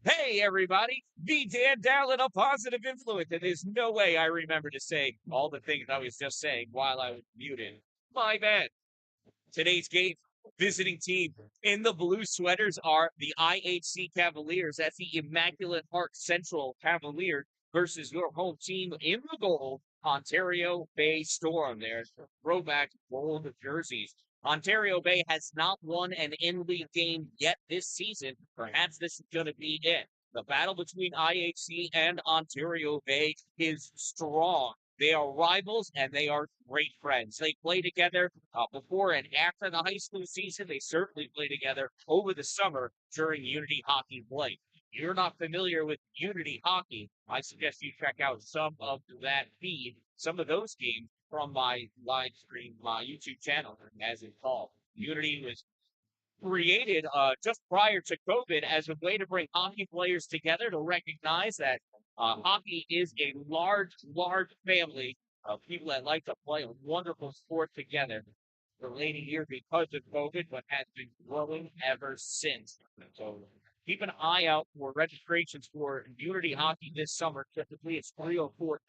Hey, everybody, the Dan-Dalin of Positive Influence. And there's no way I remember to say all the things I was just saying while I was muted. My bad. Today's game, visiting team in the blue sweaters are the IHC Cavaliers. That's the Immaculate Heart Central Cavaliers versus your home team in the gold, Ontario Bay Storm. There's throwback gold jerseys. Ontario Bay has not won an in-league game yet this season. Perhaps this is going to be it. The battle between IHC and Ontario Bay is strong. They are rivals and they are great friends. They play together before and after the high school season. They certainly play together over the summer during Unity Hockey play. If you're not familiar with Unity Hockey, I suggest you check out some of that feed, some of those games from my live stream, my YouTube channel, as it's called. Unity was created just prior to COVID as a way to bring hockey players together to recognize that hockey is a large family of people that like to play a wonderful sport together. The lady here because of COVID, but has been growing ever since. So keep an eye out for registrations for Unity Hockey this summer. Typically, it's 304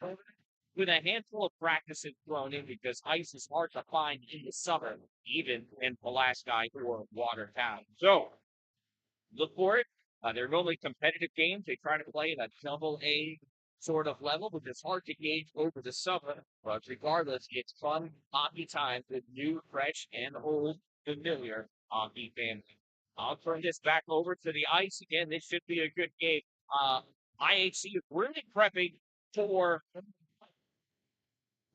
with a handful of practices thrown in because ice is hard to find in the summer, even in Pulaski or Watertown. So look for it. They're normally competitive games. They try to play at a double A sort of level, but it's hard to gauge over the summer. But regardless, it's fun hockey time with new, fresh, and old familiar hockey family. I'll turn this back over to the ice again. This should be a good game. IHC is really prepping for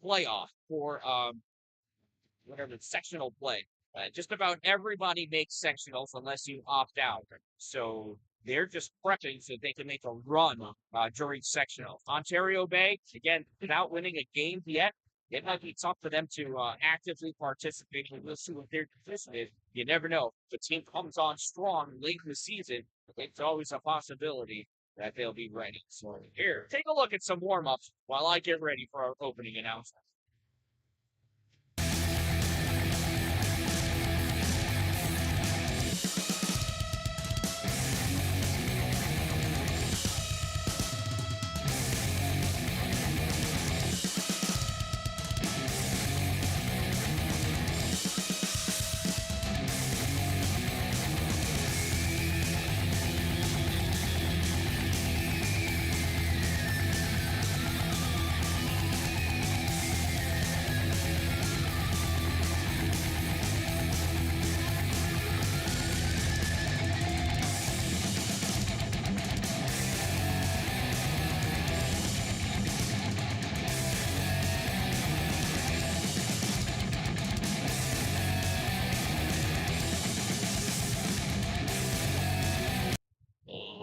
playoff for whatever sectional play. Just about everybody makes sectionals unless you opt out. So they're just prepping so they can make a run during sectionals. Ontario Bay, again, without winning a game yet, it might be tough for them to actively participate. We'll see what their position is. You never know. If the team comes on strong late in the season, it's always a possibility that they'll be ready. So here, take a look at some warm-ups while I get ready for our opening announcement.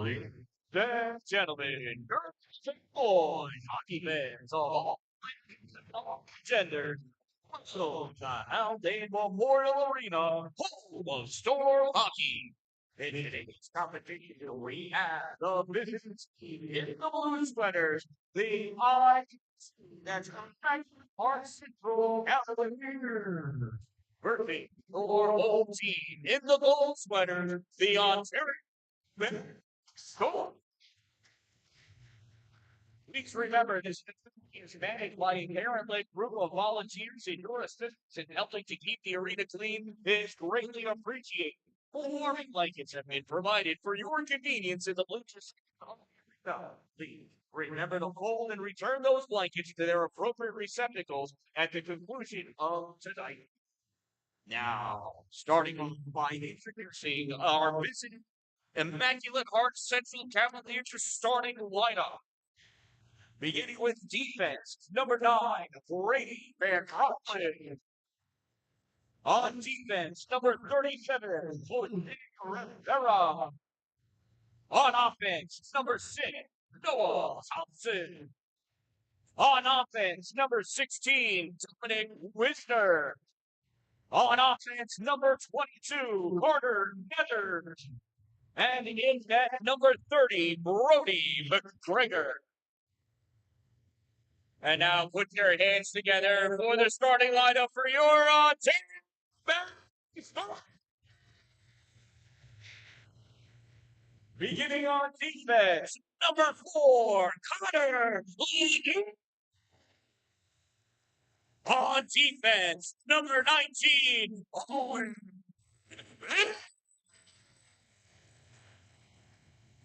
Ladies and gentlemen, girls and boys, hockey fans of all ages and all genders, welcome to Haldane Memorial Arena, home of Storm Hockey. In today's competition, we have the business team in the blue sweaters, the that's our Central Cavaliers. Versus your home team in the gold sweaters, the Ontario. Cool. Please remember this is managed by a parent-led group of volunteers and your assistance in helping to keep the arena clean is greatly appreciated. Warming blankets have been provided for your convenience in the bleachers. Please remember to fold and return those blankets to their appropriate receptacles at the conclusion of tonight. Now, starting off by introducing our visiting Immaculate Heart Central Cavaliers starting lineup. Beginning with defense, number 9, Brady Van Rockland. On defense, number 37, Rivera. On offense, number 6, Noah Thompson. On offense, number 16, Dominic Wisner. On offense, number 22, Carter Nether. And in net, number 30, Brody McGregor. And now put your hands together for the starting lineup for your team. Beginning on defense, number 4, Connor. On defense, number 19, Owen.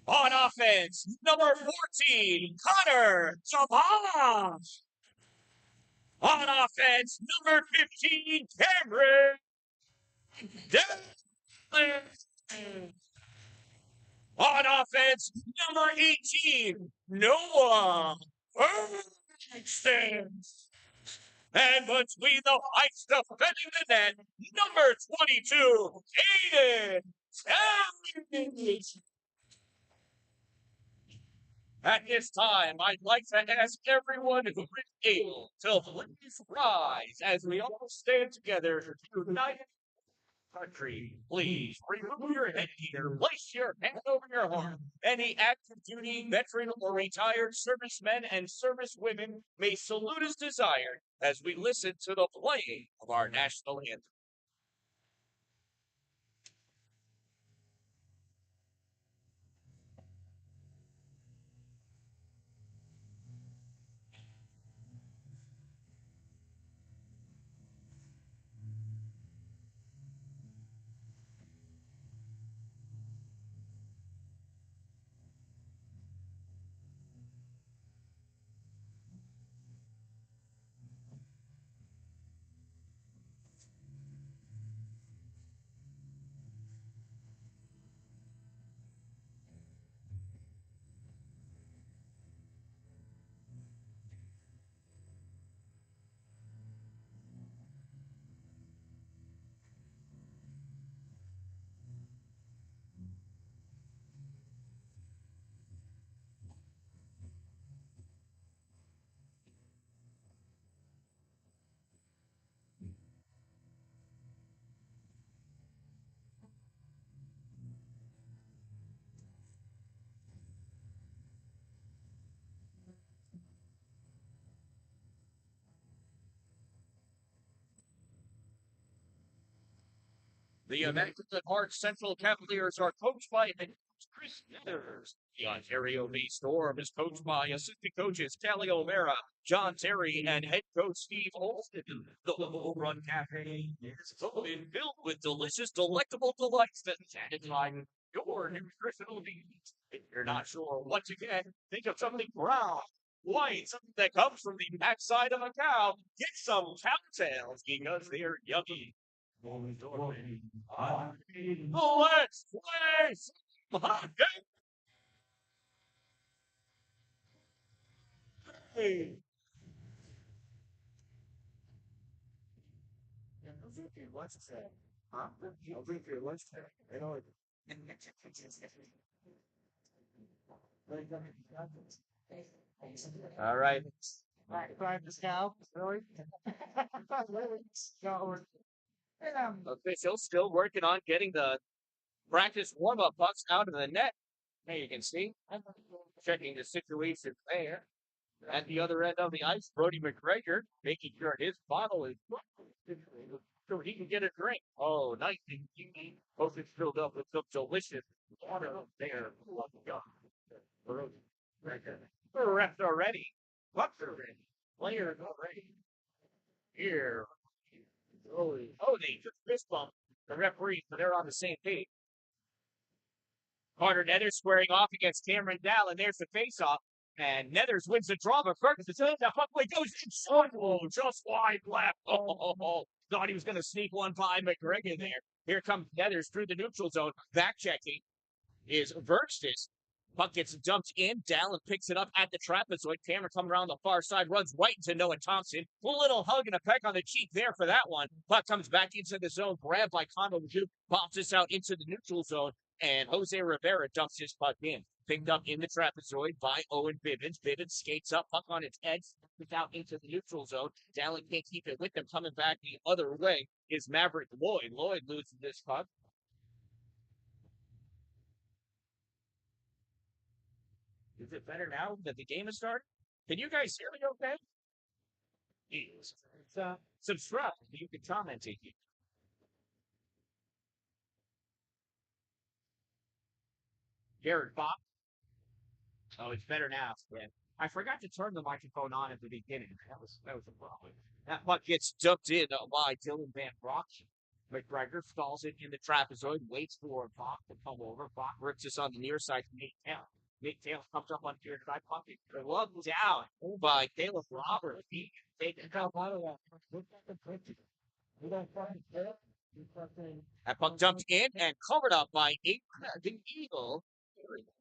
On offense, number 14, Connor Savage. On offense, number 15, Cameron Dan-Dalin. On offense, number 18, Noah Ferguson. And between the fights defending the net, number 22, Aiden Terry. At this time, I'd like to ask everyone who is able to please rise as we all stand together to unite country. Please remove your headgear, place your hand over your heart. Any active duty, veteran, or retired servicemen and servicewomen may salute as desired as we listen to the playing of our national anthem. The Immaculate Heart Central Cavaliers are coached by head coach Chris Nethers. The Ontario-based Storm is coached by assistant coaches Kelly O'Mara, John Terry, and head coach Steve Olson. The Home Run Cafe is open, filled with delicious, delectable delights that satisfy your nutritional needs. If you're not sure what to get, think of something brown, white, something that comes from the backside of a cow. Get some cowtails because they're yummy. Let's play some hockey. I'll drink your lunch today. Huh? I'll drink your lunch today. I know it. All right. Trying to scout, really? Official still working on getting the practice warm-up pucks out of the net. There you can see. Checking the situation there. At the other end of the ice, Brody McGregor making sure his bottle is so he can get a drink. Oh, nice. Hope it's filled up with some delicious water there. The refs are ready. Pucks are ready. Players are ready. Here. Oh, they just fist bump the referee, so they're on the same page. Carter Nethers squaring off against Cameron Dan-Dalin. There's the face-off. And Nethers wins the draw, but Ferguson, the puck goes inside. Oh, just wide left. Oh, thought he was going to sneak one by McGregor there. Here comes Nethers through the neutral zone. Back checking is Verkstis. Puck gets dumped in. Dan-Dalin picks it up at the trapezoid. Cameron coming around the far side, runs right into Noah Thompson. A little hug and a peck on the cheek there for that one. Puck comes back into the zone, grabbed by Condo Duke, pops this out into the neutral zone, and Jose Rivera dumps his puck in. Picked up in the trapezoid by Owen Bivens. Bivens skates up, puck on its edge, out into the neutral zone. Dan-Dalin can't keep it with him. Coming back the other way is Maverick Lloyd. Lloyd loses this puck. Is it better now that the game has started? Can you guys hear me okay? Yes. Subscribe. You can comment it. Jared Bach. Oh, it's better now. Yeah. I forgot to turn the microphone on at the beginning. That was a problem. That puck gets dumped in by Dylan Van Brock. McGregor stalls it in the trapezoid, waits for Bach to come over. Bach rips this on the near side to Nate Taylor. Nate Taylor comes up on the side, puck it gloved down by Caleb Roberts. He taken out of that. That puck dumped in and covered up by the Eagle.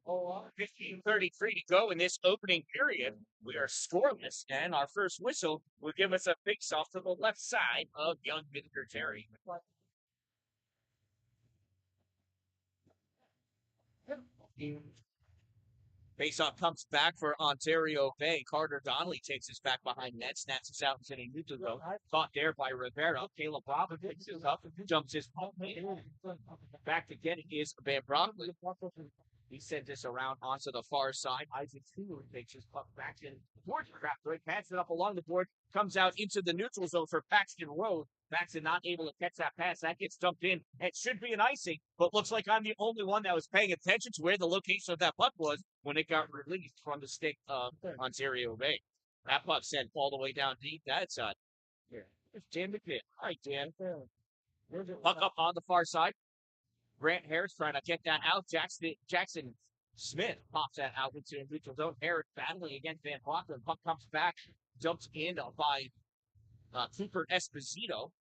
15:33 to go in this opening period. We are scoreless, and our first whistle will give us a face-off to the left side of young Victor Terry. Face-off comes back for Ontario Bay. Carter Donnelly takes us back behind net, snaps us out into the neutral zone. Caught there by Rivera. Caleb Robin picks us up, jumps his back to get it is Van Broccoli. He sends this around onto the far side. IHC takes his puck back in towards the trap. Passes it up along the board, comes out into the neutral zone for Paxton Road. Paxton not able to catch that pass. That gets dumped in. It should be an icing, but looks like I'm the only one that was paying attention to where the location of that puck was when it got released from the stick of Ontario Bay. That puck sent all the way down deep that side. It's Dan McPhee. All right, Dan. Puck up on the far side. Grant Harris trying to get that out. Jackson Smith pops that out into the neutral zone. Harris battling against Van Brockman. Puck comes back, jumps in by Cooper Esposito.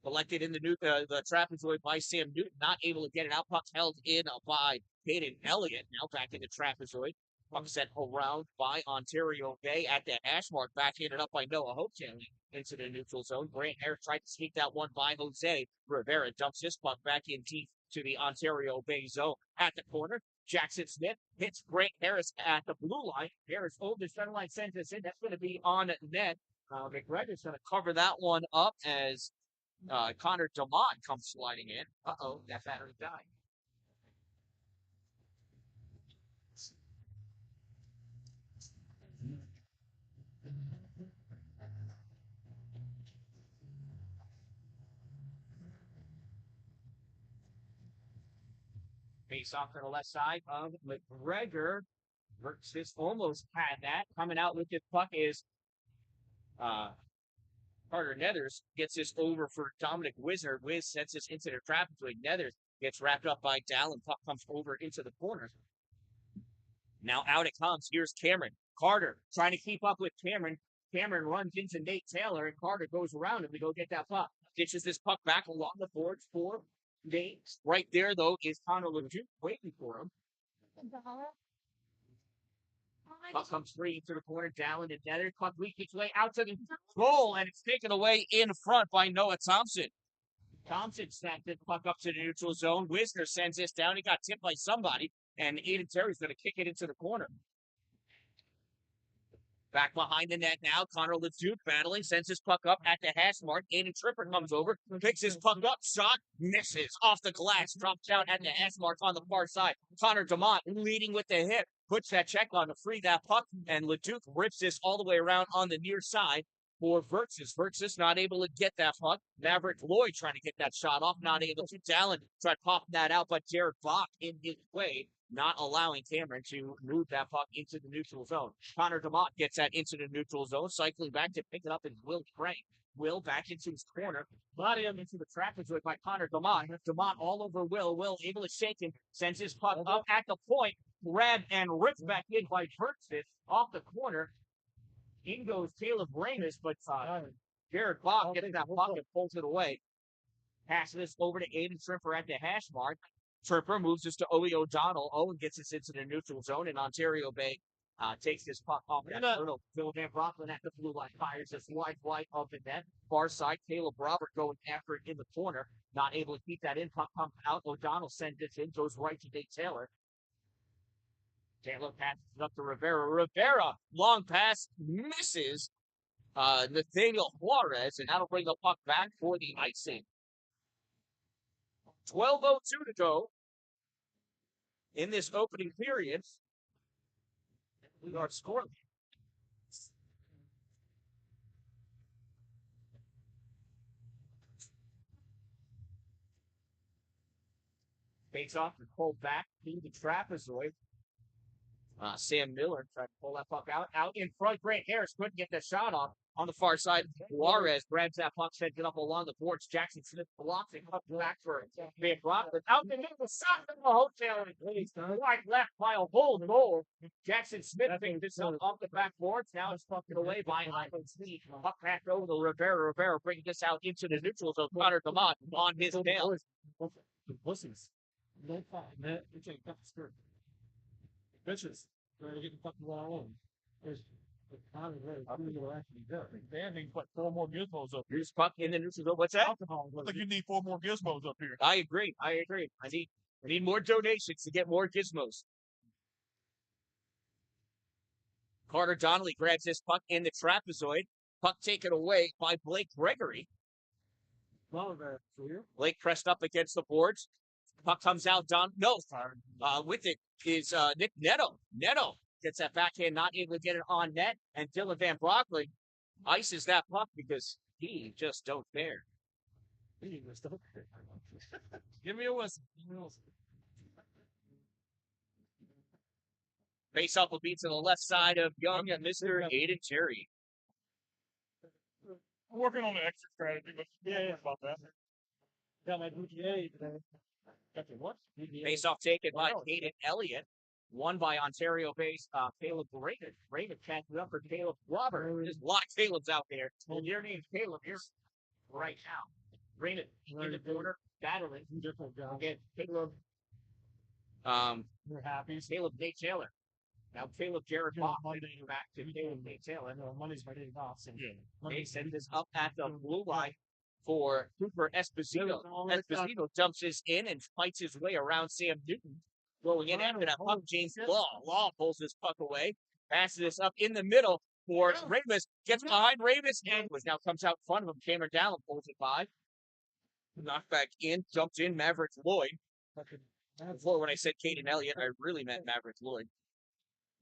Collected in the trapezoid by Sam Newton. Not able to get it out. Puck held in by Hayden Elliott. Now back in the trapezoid. Puck sent around by Ontario Bay at the hash mark. Backhanded up by Noah Hope into the neutral zone. Grant Harris tried to sneak that one by Jose. Rivera dumps his puck back in deep to the Ontario Bay zone. At the corner, Jackson Smith hits Grant Harris at the blue line. Harris over the center line, sends this in. That's going to be on net. McGregor's going to cover that one up as Connor DeMont comes sliding in. Uh-oh, that battery died. Face off to the left side of McGregor. Versus almost had that. Coming out with this puck is Carter Nethers. Gets this over for Dominic Wisner. Wiz sets this into the trap between Nethers. Gets wrapped up by Dalin. Puck comes over into the corner. Now out it comes. Here's Cameron. Carter trying to keep up with Cameron. Cameron runs into Nate Taylor, and Carter goes around him to go get that puck. Ditches this puck back along the boards for Nate. Right there, though, is Connor LeDuc waiting for him. Puck comes free into the corner. Dalin and Nether. Puck leaks its way out to the goal, and it's taken away in front by Noah Thompson. Thompson snapped the puck up to the neutral zone. Wisner sends this down. He got tipped by somebody, and Aiden Terry's going to kick it into the corner. Back behind the net now. Connor LeDuc battling, sends his puck up at the hash mark. Aiden Tripper comes over, picks his puck up, shot, misses off the glass, drops down at the hash mark on the far side. Connor DeMont leading with the hit, puts that check on to free that puck, and LeDuc rips this all the way around on the near side for Versus. Versus not able to get that puck. Maverick Lloyd trying to get that shot off, not able to. Dalin tried popping that out, but Jared Bach in his way, not allowing Cameron to move that puck into the neutral zone. Connor DeMont gets that into the neutral zone, cycling back to pick it up, and Will Crane. Will back into his corner, brought him into the trapezoid by Connor DeMont. DeMont all over Will. Will able to shake him, sends his puck up at the point, grabbed and ripped back in by Versus off the corner. In goes Caleb Ramus, but Jared Bach gets that puck and pulls it away. Passes this over to Aiden Tripper at the hash mark. Tripper moves this to Owie O'Donnell. Owen gets this into the neutral zone, and Ontario Bay takes this puck off that turtle. Phil Van Brockman at the blue line fires this wide up the net. Far side, Caleb Robert going after it in the corner. Not able to keep that in. Puck comes out. O'Donnell sends this in. Goes right to Nate Taylor. Taylor passes it up to Rivera. Rivera, long pass, misses Nathaniel Juarez, and that'll bring the puck back for the icing. 12:02 to go in this opening period. We are scoring. Face off and pulled back to the trapezoid. Sam Miller tried to pull that puck out in front. Grant Harris couldn't get the shot off on the far side. Juarez grabs that puck, sends it up along the boards. Jackson Smith blocks it, comes back for Van Brockman. Out the middle, shot in the hotel. Wide left by a whole goal. Jackson Smith picked this up off the back boards. Now it's fucked away by IHC. Puck back over to Rivera. Rivera bringing this out into the neutral zone. Connor Demott on his tail. Pussies. No problem, man. Bitches. They're getting fucking wrong. There's the kind of way will actually do. Dan needs like 4 more gizmos up here. Here's puck in the neutral zone. What's that? Alcohol. I think you need 4 more gizmos up here. I agree. I need more donations to get more gizmos. Carter Donnelly grabs this puck in the trapezoid. Puck taken away by Blake Gregory. Blake pressed up against the boards. Puck comes out. With it is Nick Neto. Neto gets that backhand, not able to get it on net. And Dylan Van Brockling ices that puck because he just don't care. Give me a whistle. Face off will be to the left side of Young and Mr. Aiden Cherry. I'm working on the extra strategy, but yeah, about that. Got my DGA today. Face off taken by Caden Elliott. Won by Ontario-based Caleb Raven. Raven catches up for Caleb Robert. There's a lot of Caleb's out there. Well, your name's Caleb here right now. Raven in the border, battling. Again, Caleb. We're happy. Caleb Nate Taylor. Now Caleb Jared Box back to Caleb Nate Taylor. Money's my day off. They send this up at the blue line for Cooper Esposito. Esposito dumps this in and fights his way around Sam Newton. Going in after that puck, James Law. Law pulls this puck away, passes this up in the middle for Ravis. Gets behind Ravis and now comes out in front of him. Cameron Dallin pulls it by. Knocked back in, jumped in Maverick Lloyd. Before when I said Caden Elliott, I really meant Maverick Lloyd.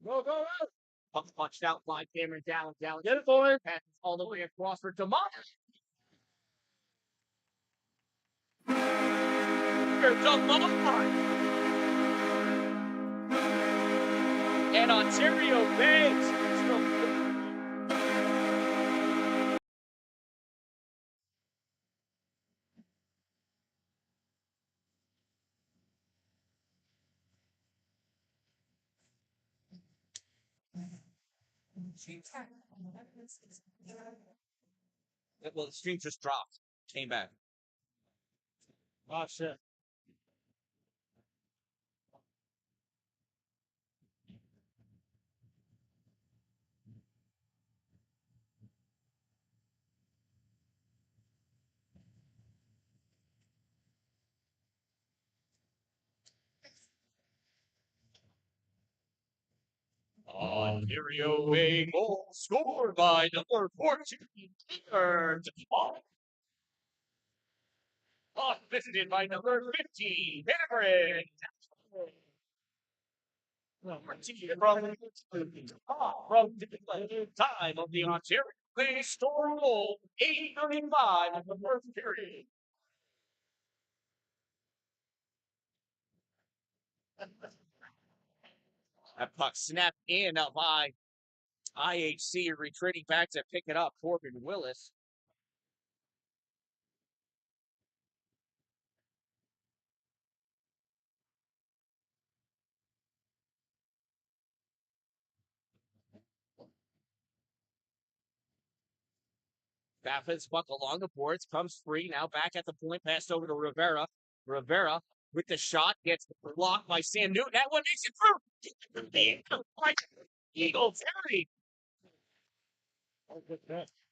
Go, go, go! Puck punched out by Cameron Dallin. Dallin get it for passes all the way across for DeMar. And Ontario Banks. Well, the stream just dropped. Came back. Oh, shit. Ontario a goal scored by number 14, Peter DePaul. Visited by number 15, Henry. From the time of the Ontario, they scored a goal 8:35 in the first period. That puck snapped in by IHC, retreating back to pick it up. Corbin Willis. Baffins puck along the boards, comes free, now back at the point, passed over to Rivera. Rivera with the shot, gets blocked by Sam Newton. That one makes it through. Eagle Terry.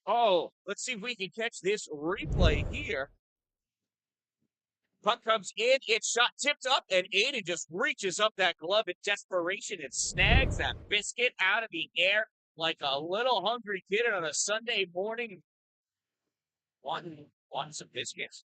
Oh, let's see if we can catch this replay here. Puck comes in, it's shot tipped up, and Aiden just reaches up that glove in desperation and snags that biscuit out of the air like a little hungry kid on a Sunday morning. Want some biscuits.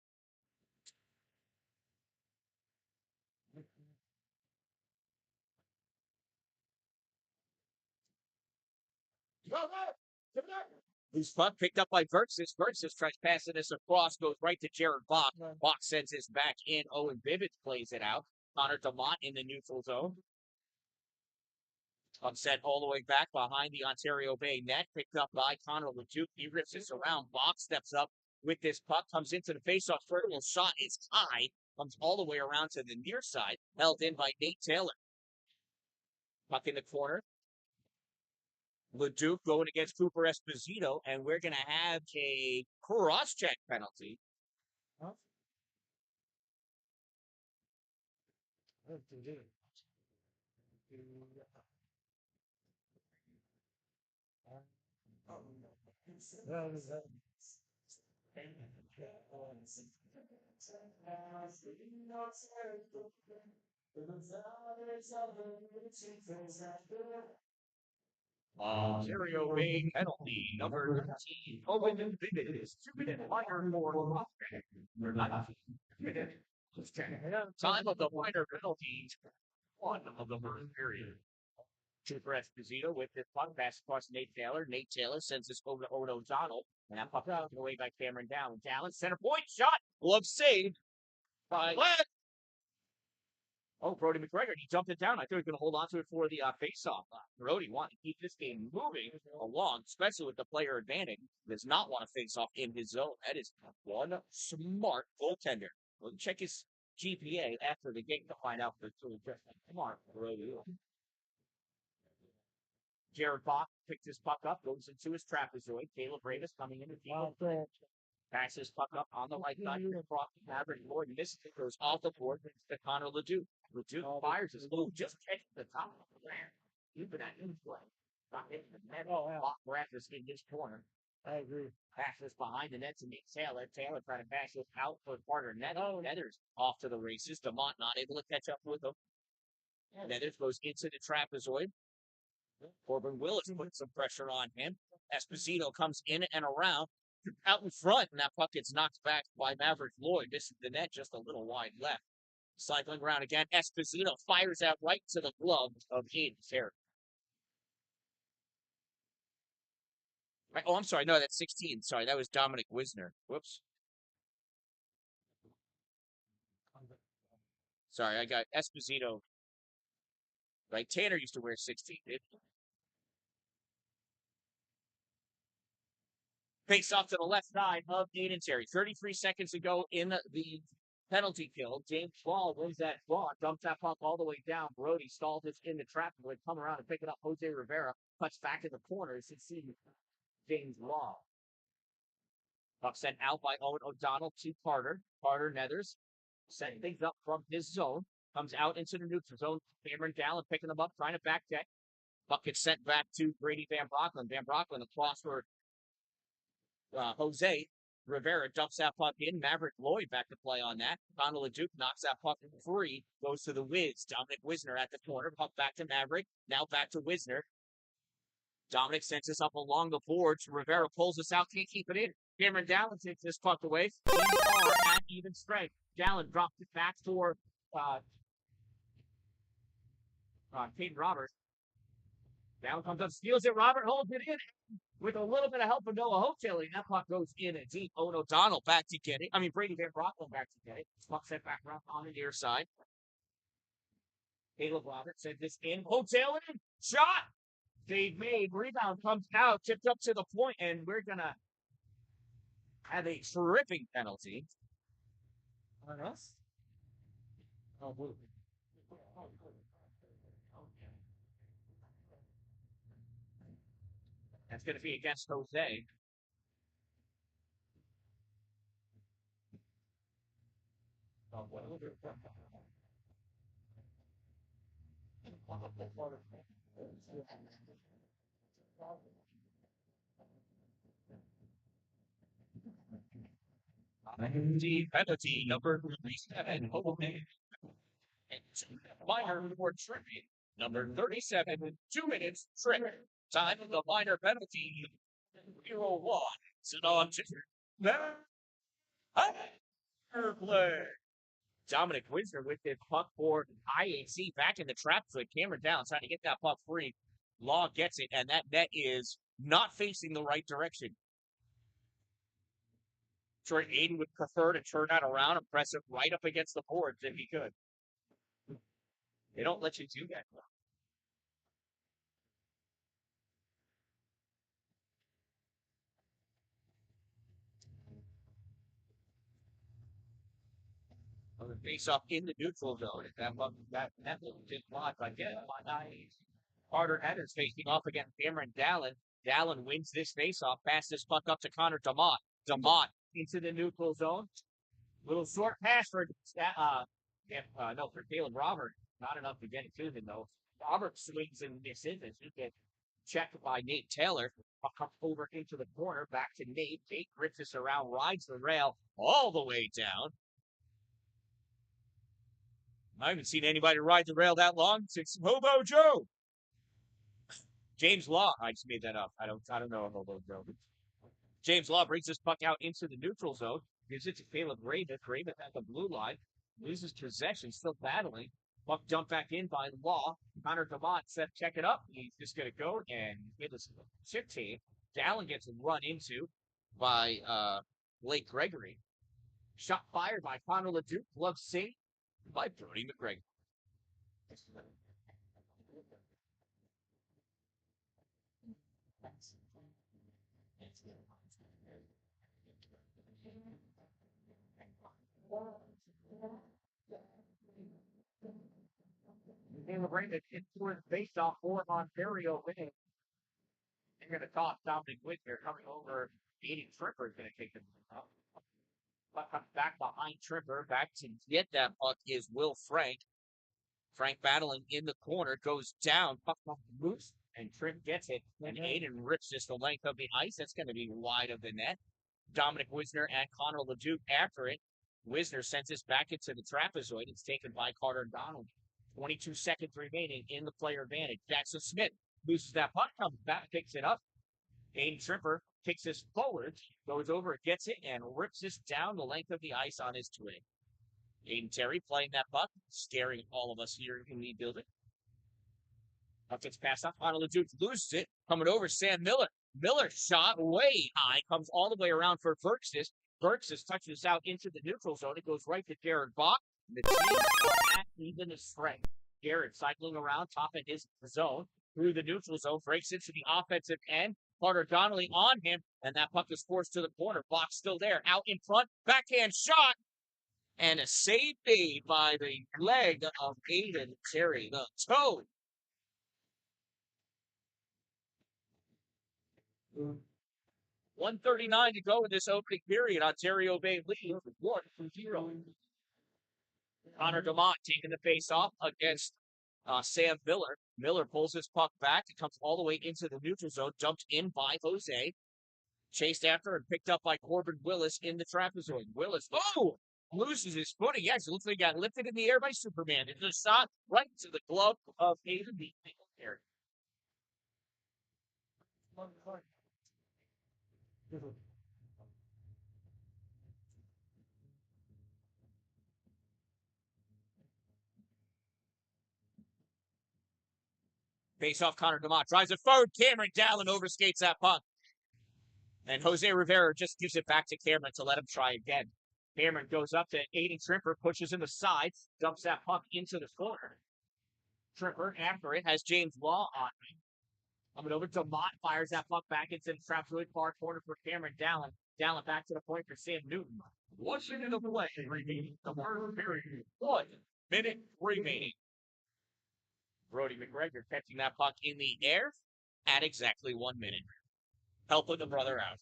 Who's puck picked up by Versus. Versus tries passing this across, goes right to Jared Bach. Bach sends this back in. Owen Bibbins plays it out. Connor DeMont in the neutral zone. Sent all the way back behind the Ontario Bay net, picked up by Connor LeDuc. He rips this around, box steps up with this puck, comes into the faceoff, vertical shot is high, comes all the way around to the near side, held in by Nate Taylor. Puck in the corner. LeDuc going against Cooper Esposito, and we're going to have a cross-check penalty. Huh? Ontario Bay penalty number 13. Owen and Bennett 2-minute minor for time of the minor penalty. One of the first period. Cooper Esposito with this puck pass across Nate Taylor. Nate Taylor sends this over to Owen O'Donnell. And that puck taken away by Cameron Dan-Dalin. Center point shot. Glove saved by Glenn. Oh, Brody McGregor, he jumped it down. I thought he was going to hold on to it for the face-off. Brody wanted to keep this game moving along, especially with the player advantage. Does not want to face off in his zone. That is one smart goaltender. We'll check his GPA after the game to find out if it's smart, Brody. Jared Bach picks his puck up, goes into his trapezoid. Caleb Ravis coming in with the passes puck up on the right side. Average Lloyd misses it, goes off the board to Connor LeDuc. LeDuc fires his move, just catches the top of the land. Keeping that in play. Not hitting the net. Bach Baratheon in his corner. I agree. Passes behind the net to Nate Taylor. Taylor trying to pass this out for Carter Nether. Nether's off to the races. DeMont not able to catch up with him. Nether goes into the trapezoid. Corbin Willis putting some pressure on him. Esposito comes in and around. Out in front, and that puck gets knocked back by Maverick Lloyd. Misses the net just a little wide left. Cycling around again. Esposito fires out right to the glove of Hayden Terry. Right. Oh, I'm sorry. No, that's 16. Sorry, that was Dominic Wisner. Whoops. Sorry, I got Esposito. Right, Tanner used to wear 16, didn't he? Face off to the left side of Hayden Terry. 33 seconds ago in the penalty kill. James Ball wins that draw, dumps that puck all the way down. Brody stalls it in the trap, would come around and pick it up. Jose Rivera cuts back in the corner. See James Ball. Puck sent out by Owen O'Donnell to Carter. Carter Nethers setting things up from his zone. Comes out into the neutral zone. Cameron Dalin picking them up, trying to back check. Puck gets sent back to Brady Van Brocklin. Van Brocklin across for Jose Rivera dumps that puck in. Maverick Lloyd back to play on that. Connor LeDuc knocks that puck free. Goes to the Wiz. Dominic Wisner at the corner. Puck back to Maverick. Now back to Wisner. Dominic sends us up along the boards. Rivera pulls us out. Can't keep it in. Cameron Dalin takes this puck away. They are at even strength. Dalin drops it back for Peyton Roberts. Down comes up, steals it. Robert holds it in with a little bit of help from Noah Hotelling. That puck goes in and deep. Owen O'Donnell back to get it. Brady Van Brocklin back to get it. Puck set back around on the near side. Caleb Roberts sent this in. Hotelling, shot. They've made. Rebound comes out, tipped up to the point, and we're going to have a tripping penalty. On us? Oh, blue. That's going to be against Jose. The penalty number 37, minor for tripping. Number 37, 2 minutes, trip. Time of the minor penalty, 0-1. Sit on to play. Dominic Wisner with the puck for IHC back in the trap foot. Cameron down, trying to get that puck free. Law gets it, and that net is not facing the right direction. Troy Aiden would prefer to turn that around and press it right up against the boards if he could. They don't let you do that. Face off in the neutral zone. That did block again by nine. Carter Edwards facing off against Cameron. Dallin wins this faceoff. Pass this puck up to Connor Demott. Demott into the neutral zone. Little short pass for for Caleb Robert. Not enough to get it to him though. Robert swings and misses as he gets checked by Nate Taylor. Puck comes over into the corner. Back to Nate. Nate grips this around, rides the rail all the way down. I haven't seen anybody ride the rail that long since Hobo Joe. James Law. I just made that up. I don't know Hobo Joe. James Law brings this puck out into the neutral zone. Gives it to Caleb Raven. Raven at the blue line. Loses possession. Still battling. Puck dumped back in by Law. Connor Demott said, check it up. He's just going to go and get his chip team. Dallin gets run into by Blake Gregory. Shot fired by Connor LeDuc. Glove saved by Brody McGregor. Caleb Raven into his face-off for Ontario winning. They're going to toss Dominic Whitner coming over. Aiden Tripper is going to take the up. Puck comes back behind Tripper. Back to get that puck is Will Frank. Frank battling in the corner, goes down, puck loose, and Trip gets it, and Aiden rips just the length of the ice. That's going to be wide of the net. Dominic Wisner and Connor LeDuc after it. Wisner sends this back into the trapezoid. It's taken by Carter Donald. 22 seconds remaining in the player advantage. Jackson Smith loses that puck, comes back, picks it up. Aiden Tripper kicks this forward, goes over, gets it, and rips this down the length of the ice on his twig. Aiden Terry playing that puck, scaring all of us here in the building. Puck gets passed off. Connor LeDuc loses it. Coming over, Sam Miller. Miller shot way high, comes all the way around for Berksis. Berksis touches out into the neutral zone. It goes right to Jared Bach. The team at even strength. Jared cycling around, top of his zone, through the neutral zone, breaks into the offensive end. Carter Donnelly on him, and that puck is forced to the corner. Bach still there, out in front, backhand shot. And a save made by the leg of Aiden Terry, the toe. $1:39 to go in this opening period. Ontario Bay leads 1-0. Connor Demott taking the face off against Sam Miller. Miller pulls his puck back. It comes all the way into the neutral zone, dumped in by Jose. Chased after and picked up by Corbin Willis in the trapezoid. Willis, loses his footing. Yes, it looks like he got lifted in the air by Superman. It's a shot right to the glove of Aiden the air. Face off Connor Demott. Drives it forward. Cameron Dallen overskates that puck. And Jose Rivera just gives it back to Cameron to let him try again. Cameron goes up to Aiden Tripper, pushes him aside, dumps that puck into the corner. Tripper, after it, has James Law on him. Coming over, Demott fires that puck back into the trapezoid far corner for Cameron Dallen. Dallen back to the point for Sam Newton. 1 minute of play remaining. The first period. 1 minute remaining. Brody McGregor catching that puck in the air at exactly 1 minute. Helping the brother out.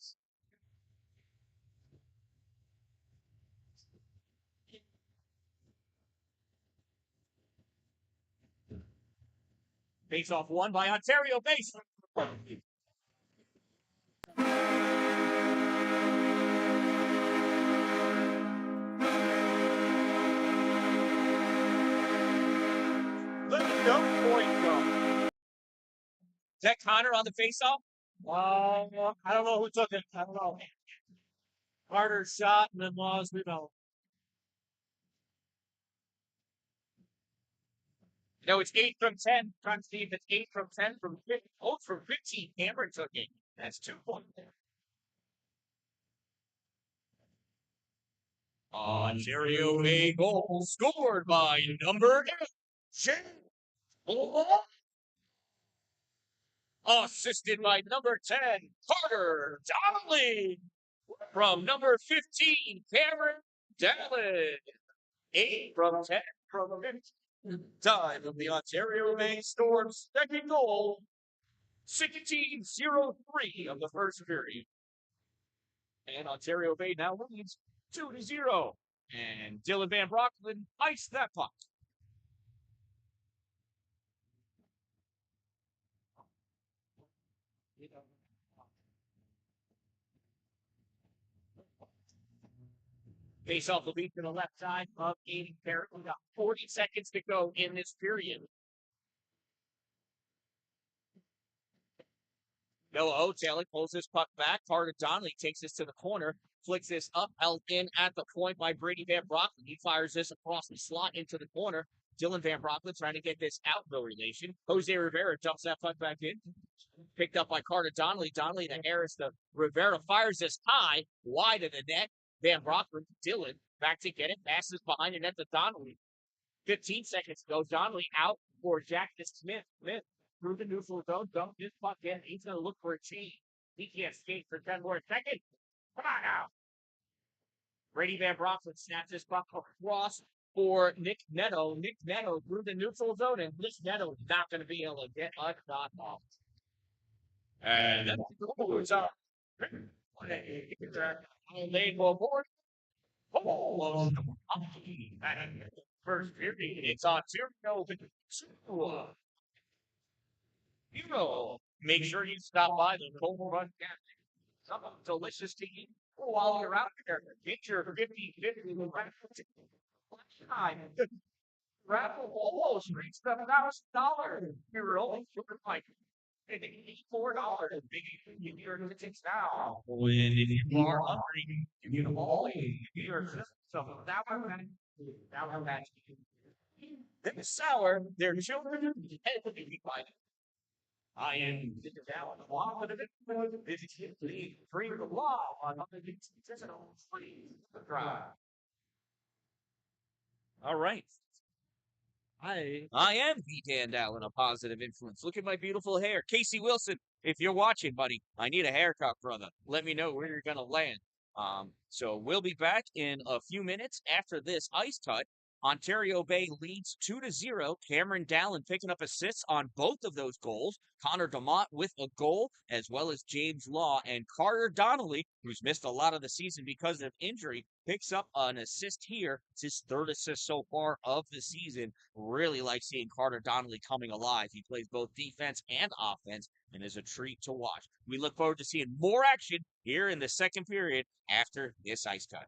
Face off won by Ontario base. Let me know point go. Is that Connor on the face-off? I don't know who took it. I don't know. Carter shot and then Law's rebound. No, it's 8 from 10. Trying to see if it's 8 from 10 from 15. Oh, from 15. Cameron took it. That's 2 points there. Ontario A goal scored by number 8. Assisted by number 10, Carter Dan-Dalin. From number 15, Cameron Dan-Dalin. 8 from 10 from 15. Time of the Ontario Bay Storm's second goal. 16:03 of the first period. And Ontario Bay now leads 2-0. And Dylan Van Brockman iced that puck. Face off will be to the left side of Aiden Parrott. We've got 40 seconds to go in this period. Noah O'Taylor pulls this puck back. Carter Dan-Dalin takes this to the corner, flicks this up, held in at the point by Brady Van Brockman. He fires this across the slot into the corner. Dylan Van Brockman trying to get this out, no relation. Jose Rivera dumps that puck back in. Picked up by Carter Dan-Dalin. Dan-Dalin to Harris to Rivera, fires this high, wide of the net. Van Brockman, Dylan, back to get it. Passes behind the net to Dan-Dalin. 15 seconds ago, Dan-Dalin out for Jack Smith. Smith through the neutral zone, dump this puck in. He's going to look for a change. He can't skate for 10 more seconds. Come on now. Brady Van Brockman snaps this puck across for Nick Neto. Nick Neto through the neutral zone, and Nick Neto is not going to be able to get a shot off. And that's the goals up. Lane will board. First period, it's on 0-2. Make sure you stop by the Cold Run Cafe. Something delicious to eat while you're out there. Get your 50-50 raffle almost reached $7,000. You're only like $84. You get your tickets now. When you are hungry, you get them all. So that one match. Then sour, their children head to be fine. I am down the law, but it is free the law on other seasonal free drive. All right. I am the Dan-Dalin, a positive influence. Look at my beautiful hair. Casey Wilson, if you're watching, buddy, I need a haircut, brother. Let me know where you're going to land. So we'll be back in a few minutes after this ice cut. Ontario Bay leads 2-0. Cameron Dan-Dalin picking up assists on both of those goals. Connor DeMott with a goal, as well as James Law. And Carter Dan-Dalin, who's missed a lot of the season because of injury, picks up an assist here. It's his third assist so far of the season. Really like seeing Carter Dan-Dalin coming alive. He plays both defense and offense and is a treat to watch. We look forward to seeing more action here in the second period after this ice cut.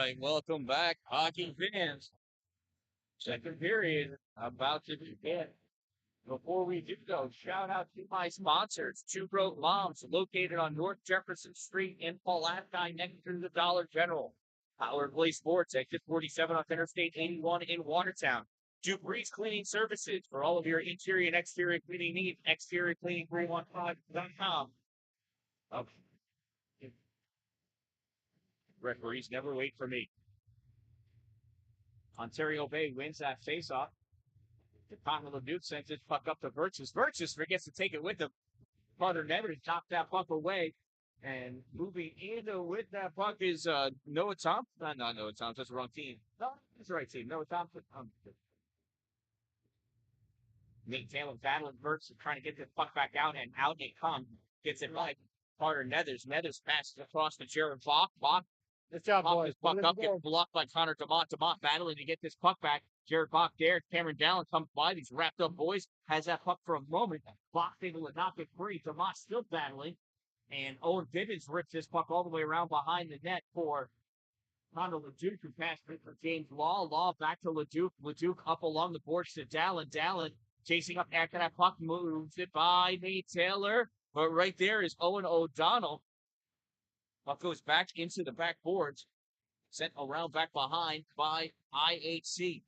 right, welcome back, hockey fans. Second period about to begin. Before we do though, shout out to my sponsors, Two Broke Moms, located on North Jefferson Street in Pulaski, next to the Dollar General. Power Play Sports, exit 47 off Interstate 81 in Watertown. Dupree's Cleaning Services for all of your interior and exterior cleaning needs. ExteriorCleaning315.com. Okay. Referees never wait for me. Ontario Bay wins that faceoff. Connor Leduc sends it puck up to Virtus. Virtus forgets to take it with him. Carter Never to top that puck away. And moving in with that puck is Noah Thompson. Not Noah Thompson. That's the wrong team. No, that's the right team. Noah Thompson. Nate Taylor battling Virtus trying to get this puck back out, and out it comes. Gets it right. Carter Nethers. Nethers passes across to Jared Bach. Bach. Good job, boys. His puck up, gets blocked by Connor Demont. Demont battling to get this puck back. Jared Bach there. Cameron Dallen comes by. These wrapped up boys. Has that puck for a moment. Bach able to knock it free. Demont still battling. And Owen Vivens rips this puck all the way around behind the net for Connor Leduc, who passed it for James Law. Law back to Leduc. Leduc up along the boards to Dallen. Dallen chasing up after that puck. Moves it by Nate Taylor. But right there is Owen O'Donnell. Puck goes back into the backboards. Sent around back behind by IHC.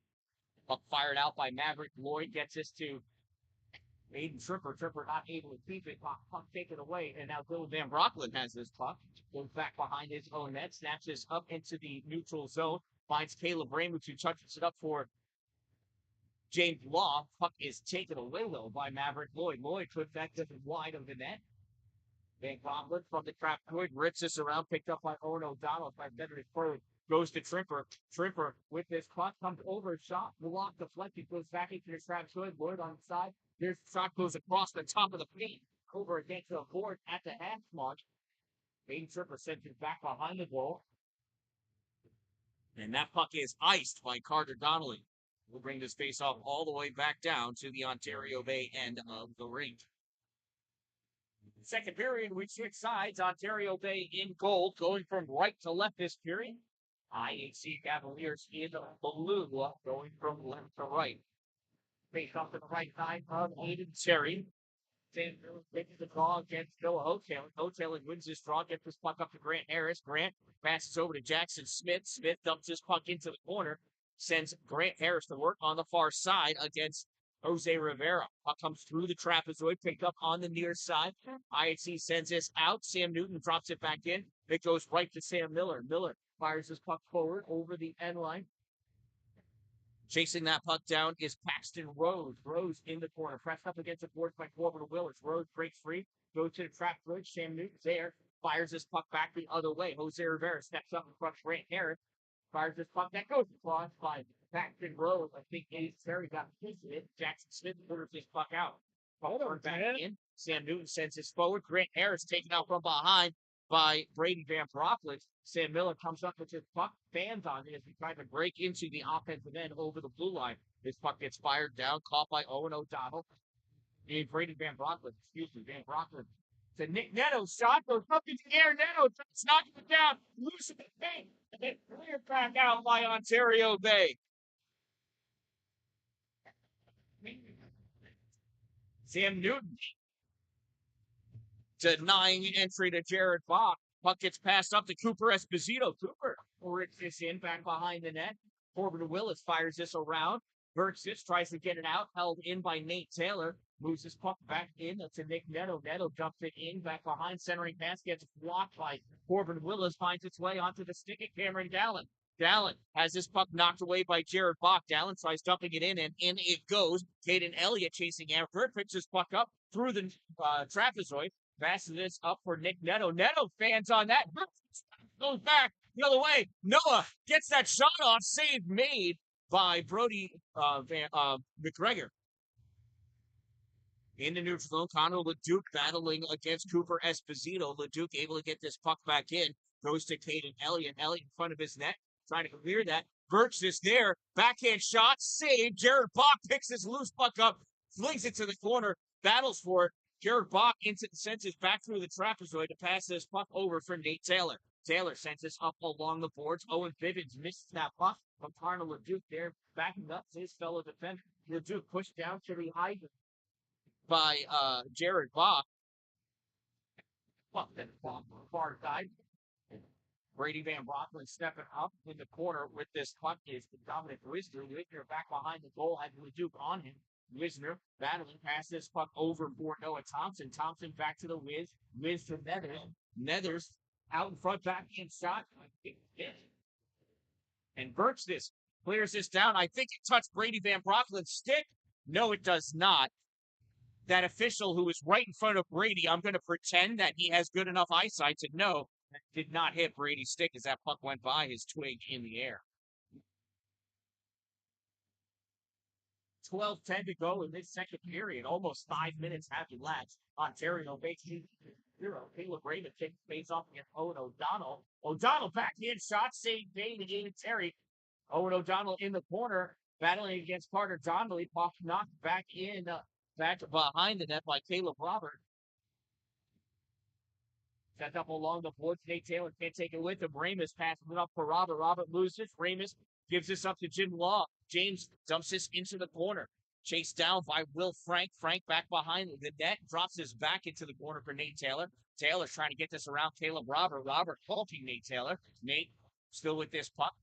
Puck fired out by Maverick. Lloyd gets this to Aiden Tripper. Tripper not able to keep it. Puck taken away. And now Dylan Van Brocklin has this puck. Goes back behind his own net. Snaps this up into the neutral zone. Finds Caleb Raymond, who touches it up for James Law. Puck is taken away, though, by Maverick Lloyd. Lloyd puts that just wide of the net. Van Brocklin from the trap point rips this around, picked up by Owen O'Donnell. By Veteran forward goes to Tripper. Tripper with this puck comes over, shot, block deflected, goes back into the trap point. Lloyd on the side. There's the shot goes across the top of the paint, over against the board at the half mark. Aiden Tripper sends it back behind the goal. And that puck is iced by Carter Donnelly. We'll bring this face off all the way back down to the Ontario Bay end of the rink. Second period, we switch sides. Ontario Bay in gold, going from right to left this period. IHC Cavaliers in blue, going from left to right. Face off to the right side of Aiden Terry. Sanders takes the draw against Noah Hotaling. Hotaling wins this draw, gets this puck up to Grant Harris. Grant passes over to Jackson Smith. Smith dumps this puck into the corner. Sends Grant Harris to work on the far side against Jose Rivera. Puck comes through the trapezoid, picked up on the near side. IHC sends this out. Sam Newton drops it back in. It goes right to Sam Miller. Miller fires this puck forward over the end line. Chasing that puck down is Paxton Rose. Rose in the corner, pressed up against the boards by Corbin Willis. Rose breaks free, goes to the trap bridge. Sam Newton's there, fires this puck back the other way. Jose Rivera steps up and crushes Grant Harris. Fires this puck that goes across by Paxton Rose. I think Ace Terry got a piece of it. Jackson Smith orders this puck out. Puck back in. Sam Newton sends this forward. Grant Harris taken out from behind by Brady Van Brocklin. Sam Miller comes up with his puck, fans on it as he tries to break into the offensive end over the blue line. This puck gets fired down, caught by Owen O'Donnell. And Brady Van Brocklin, Van Brocklin. To Nick Neto, shot goes up in the air. Neto knocking it down, losing the thing, and then cleared back out by Ontario Bay. Sam Newton denying entry to Jared Bach. Puck gets passed up to Cooper Esposito. Cooper rips this in back behind the net. Corbin Willis fires this around. Burks tries to get it out. Held in by Nate Taylor. Moves this puck back in to Nick Neto. Neto dumps it in back behind. Centering pass gets blocked by Corbin Willis. Finds its way onto the stick of Cameron Dallen. Dallen has this puck knocked away by Jared Bach. Dallen tries dumping it in, and in it goes. Caden Elliott chasing after it. Picks this puck up through the trapezoid. Passes this up for Nick Neto. Neto fans on that. Goes back the other way. Noah gets that shot off. Save made by Brody McGregor. In the neutral zone, Connor Leduc battling against Cooper Esposito. Leduc able to get this puck back in. Goes to Caden Elliott. Elliott in front of his net. Trying to clear that. Birch is there. Backhand shot. Save. Jared Bach picks this loose puck up. Flings it to the corner. Battles for it. Jared Bach sends it back through the trapezoid to pass this puck over for Nate Taylor. Taylor sends this up along the boards. Owen Bivens misses that puck from Connor LeDuc there, backing up his fellow defender. LeDuc pushed down to the eye by Jared Bach. Fuck that far side. Brady Van Brocklin stepping up in the corner with this puck is the Dominic Wisner. Wisner back behind the goal, had LeDuc on him. Wisner battling past this puck over for Noah Thompson. Thompson back to the Wiz. Wiz to Nethers. Nethers out in front, backhand shot. And Birch this clears this down. I think it touched Brady Van Brocklin's stick. No, it does not. That official who was right in front of Brady, I'm going to pretend that he has good enough eyesight to know that did not hit Brady's stick as that puck went by his twig in the air. 12:10 to go in this second period. Almost 5 minutes have elapsed. Ontario makes 2-0. Caleb Raymond takes face off against Owen O'Donnell. O'Donnell backhand shot, saved Dane and David Terry. Owen O'Donnell in the corner, battling against Carter Donnelly. Puck knocked back in, back behind the net by Caleb Robert. Set up along the board. Nate Taylor can't take it with him. Ramus passes it up for Robert. Robert loses. Ramus gives this up to Jim Law. James dumps this into the corner. Chased down by Will Frank. Frank back behind the net. Drops this back into the corner for Nate Taylor. Taylor's trying to get this around Caleb Robert. Robert faulting Nate Taylor. Nate still with this puck.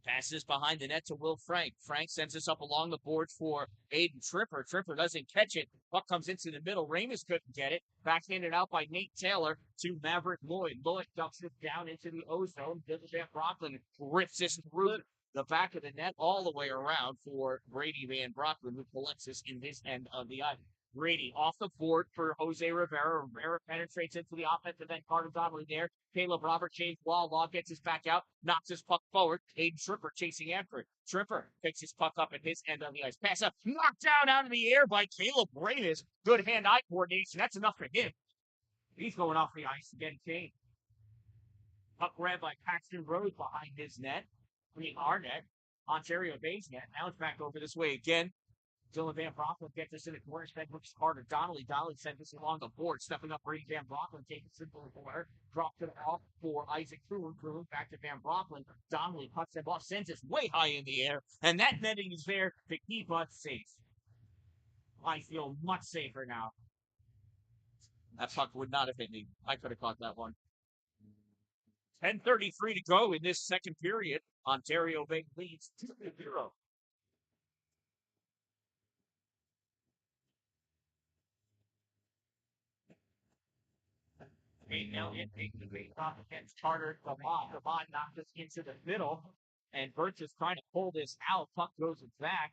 Passes behind the net to Will Frank. Frank sends this up along the boards for Aiden Tripper. Tripper doesn't catch it. Puck comes into the middle. Ramus couldn't get it. Backhanded out by Nate Taylor to Maverick Lloyd. Lloyd dumps it down into the O-zone. Dylan Van Brocklin rips this through the back of the net all the way around for Brady Van Brocklin, who collects this in this end of the ice. Brady off the board for Jose Rivera. Rivera penetrates into the offensive end. Carter Donnelly there. Caleb Robert change Law. Law gets his back out. Knocks his puck forward. Aiden Tripper chasing after it. Tripper picks his puck up at his end of the ice. Pass up. Knocked down out of the air by Caleb Ramus. Good hand-eye coordination. That's enough for him. He's going off the ice to get a change. Puck grabbed by Paxton Rose behind his net. Our net. Ontario Bay's net. Now it's back over this way again. Dylan Van Brocklin gets this in the corner. Then looks Carter Donnelly. Donnelly sends this along the board. Stepping up, Brady Van Brocklin takes it to the corner. Drops it off for Isaac Kruger. Back to Van Brocklin. Donnelly puts it off. Sends it way high in the air. And that netting is there to keep us safe. I feel much safer now. That puck would not have hit me. I could have caught that one. 10:33 to go in this second period. Ontario Bay leads 2-0. Now it takes the bait off against Carter. Devon knocked this into the middle, and Birch is trying to pull this out. Puck goes back.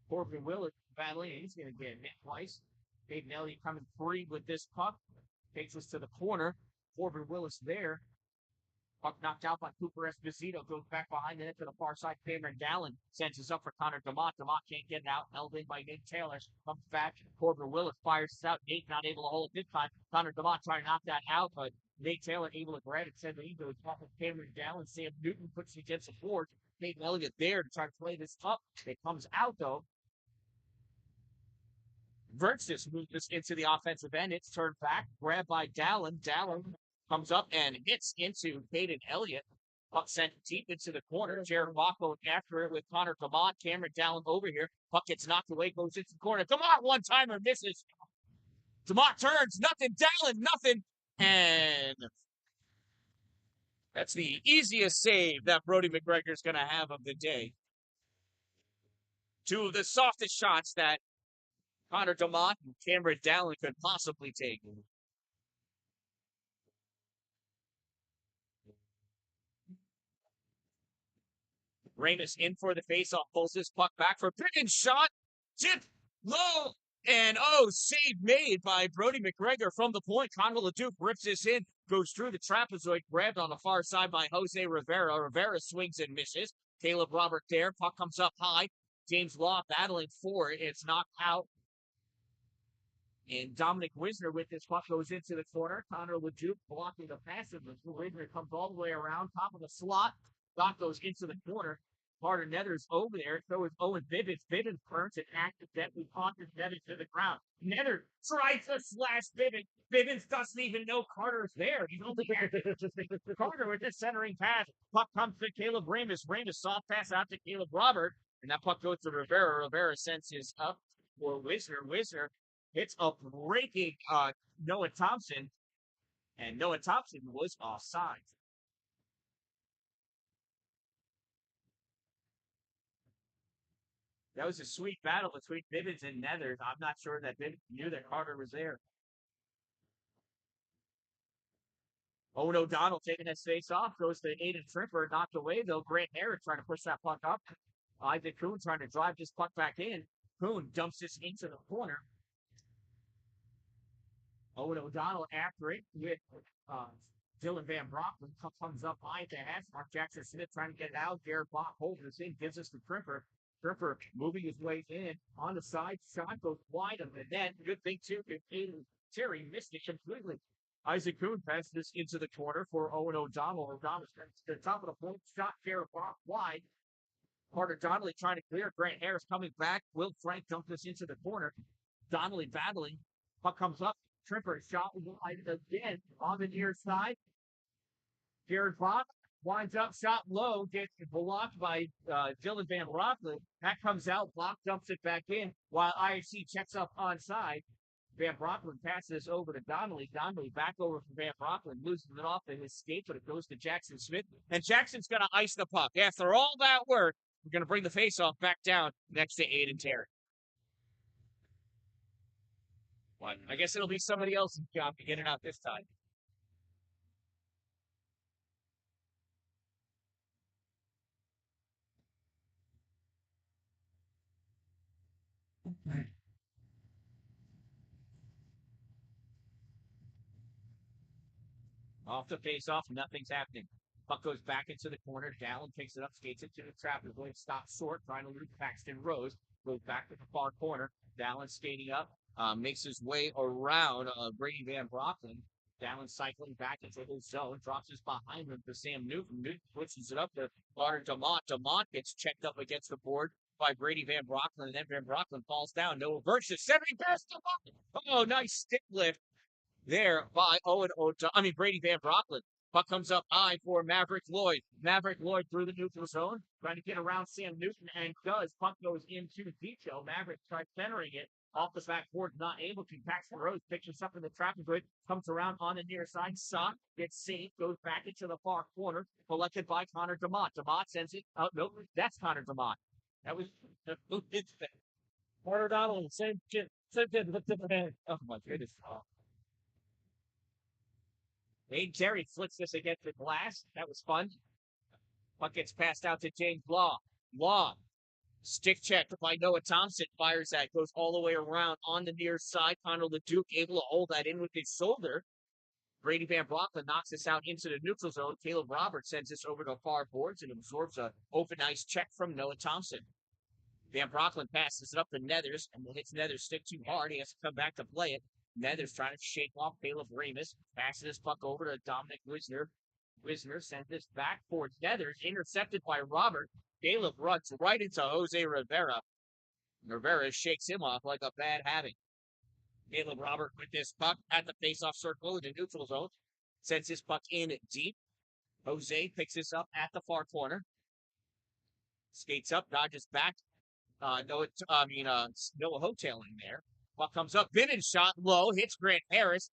Corbin Willard battling. He's going to get hit twice. Dave Nelly coming free with this puck. Takes us to the corner. Corbin Willis there. Puck knocked out by Cooper Esposito. Goes back behind the net to the far side. Cameron Dallin sends us up for Connor DeMott. DeMott can't get it out. Held in by Nate Taylor. Comes back. Corbin Willis fires this out. Nate not able to hold it this time. Connor DeMott trying to knock that out, but Nate Taylor able to grab it. Send the ego. Top of Cameron Dallin. Sam Newton puts it against the board. Nate Elliott there to try to play this up. It comes out though. Vertus moves this into the offensive end. It's turned back. Grabbed by Dallin. Dallin comes up and hits into Caden Elliott. Puck sent deep into the corner. Jared Bacco after it with Connor DeMott. Cameron Dallin over here. Puck gets knocked away, goes into the corner. DeMott one-timer misses. DeMott turns. Nothing. Dallin, nothing. And that's the easiest save that Brody McGregor's going to have of the day. Two of the softest shots that Connor DeMott and Cameron Dallin could possibly take. Ramus in for the faceoff, pulls this puck back for a big shot, tip, low, and save made by Brody McGregor from the point. Conor LeDuc rips this in, goes through the trapezoid, grabbed on the far side by Jose Rivera. Rivera swings and misses. Caleb Robert there, puck comes up high. James Law battling for it. It's knocked out. And Dominic Wisner with this puck goes into the corner. Connor LeDuc blocking the pass. Wisner comes all the way around, top of the slot. Dot goes into the corner. Carter Nether's over there. So is Owen Bivens. Bivens burns and accidentally punches Nether to the ground. Nether tries to slash Bivens. Bivens doesn't even know Carter's there. He's only Carter with the centering pass. Puck comes to Caleb Ramus. Ramus soft pass out to Caleb Robert. And that puck goes to Rivera. Rivera sends his up for Wisner. Wisner hits a breaking Noah Thompson. And Noah Thompson was offside. That was a sweet battle between Bivens and Nether. I'm not sure that Bivens knew that Carter was there. Owen O'Donnell taking that face off, goes to Aiden Tripper, knocked away though. Grant Harris trying to push that puck up. Isaac Kuhn trying to drive this puck back in. Kuhn dumps this into the corner. Owen O'Donnell after it with Dylan Van Brockman comes up high at the half mark. Jackson Smith trying to get it out. Jared Bach holds this in, gives us the Tripper. Tripper moving his way in on the side. Shot goes wide of the net. Good thing, too, Aiden Terry missed it completely. Isaac Kuhn passes this into the corner for Owen O'Donnell. O'Donnell's to the top of the point. Shot Jared Bach wide. Carter Donnelly trying to clear. Grant Harris coming back. Will Frank dumped this into the corner. Donnelly battling. Puck comes up. Tripper shot wide again on the near side. Jared Bach winds up, shot low, gets blocked by Dylan Van Brockman. That comes out, Bach dumps it back in, while IHC checks up onside. Van Brockman passes over to Donnelly. Donnelly back over for Van Brockman, loses it off and escapes, but it goes to Jackson Smith. And Jackson's going to ice the puck. After all that work, we're going to bring the faceoff back down next to Aiden Terry. Well, I guess it'll be somebody else's job to get it out this time. Off the face-off, nothing's happening. Puck goes back into the corner. Dallin picks it up, skates into the trap. The blade stops short, trying to loop Paxton Rose. Goes back to the far corner. Dallin skating up, makes his way around Brady Van Brockman. Dallin cycling back into his zone, drops his behind him to Sam Newton. Newton switches it up to Carter Demont. Demont gets checked up against the board by Brady Van Brockman, and then Van Brockman falls down. Noah Birch is 70 past Demont. Oh, nice stick lift there by Brady Van Brockman. Puck comes up high for Maverick Lloyd. Maverick Lloyd through the neutral zone, trying to get around Sam Newton, and does. Puck goes into Dicho. Maverick tries centering it off the backboard, not able to. Paxton Rose picks us up in the traffic grid, comes around on the near side. Sock gets saved, goes back into the far corner, collected by Connor Demont. Demont sends it out. Nope, that's Connor Demont. That was who did that? Carter Donald, same shit. Oh my goodness. Aiden Terry flicks this against the glass. That was fun. Puck gets passed out to James Law. Law, stick check by Noah Thompson. Fires that. Goes all the way around on the near side. Connor LeDuc able to hold that in with his shoulder. Brady Van Brockman knocks this out into the neutral zone. Caleb Roberts sends this over to far boards and absorbs a open ice check from Noah Thompson. Van Brockman passes it up to Nethers and hits Nethers stick too hard. He has to come back to play it. Nethers trying to shake off Caleb Ramus. Passes this puck over to Dominic Wisner. Wisner sends this back for Nethers. Intercepted by Robert. Caleb runs right into Jose Rivera. Rivera shakes him off like a bad habit. Caleb Robert with this puck at the faceoff circle in the neutral zone. Sends this puck in deep. Jose picks this up at the far corner. Skates up, dodges back. Noah Hoteling there. Puck comes up, Bivens shot low, hits Grant Harris,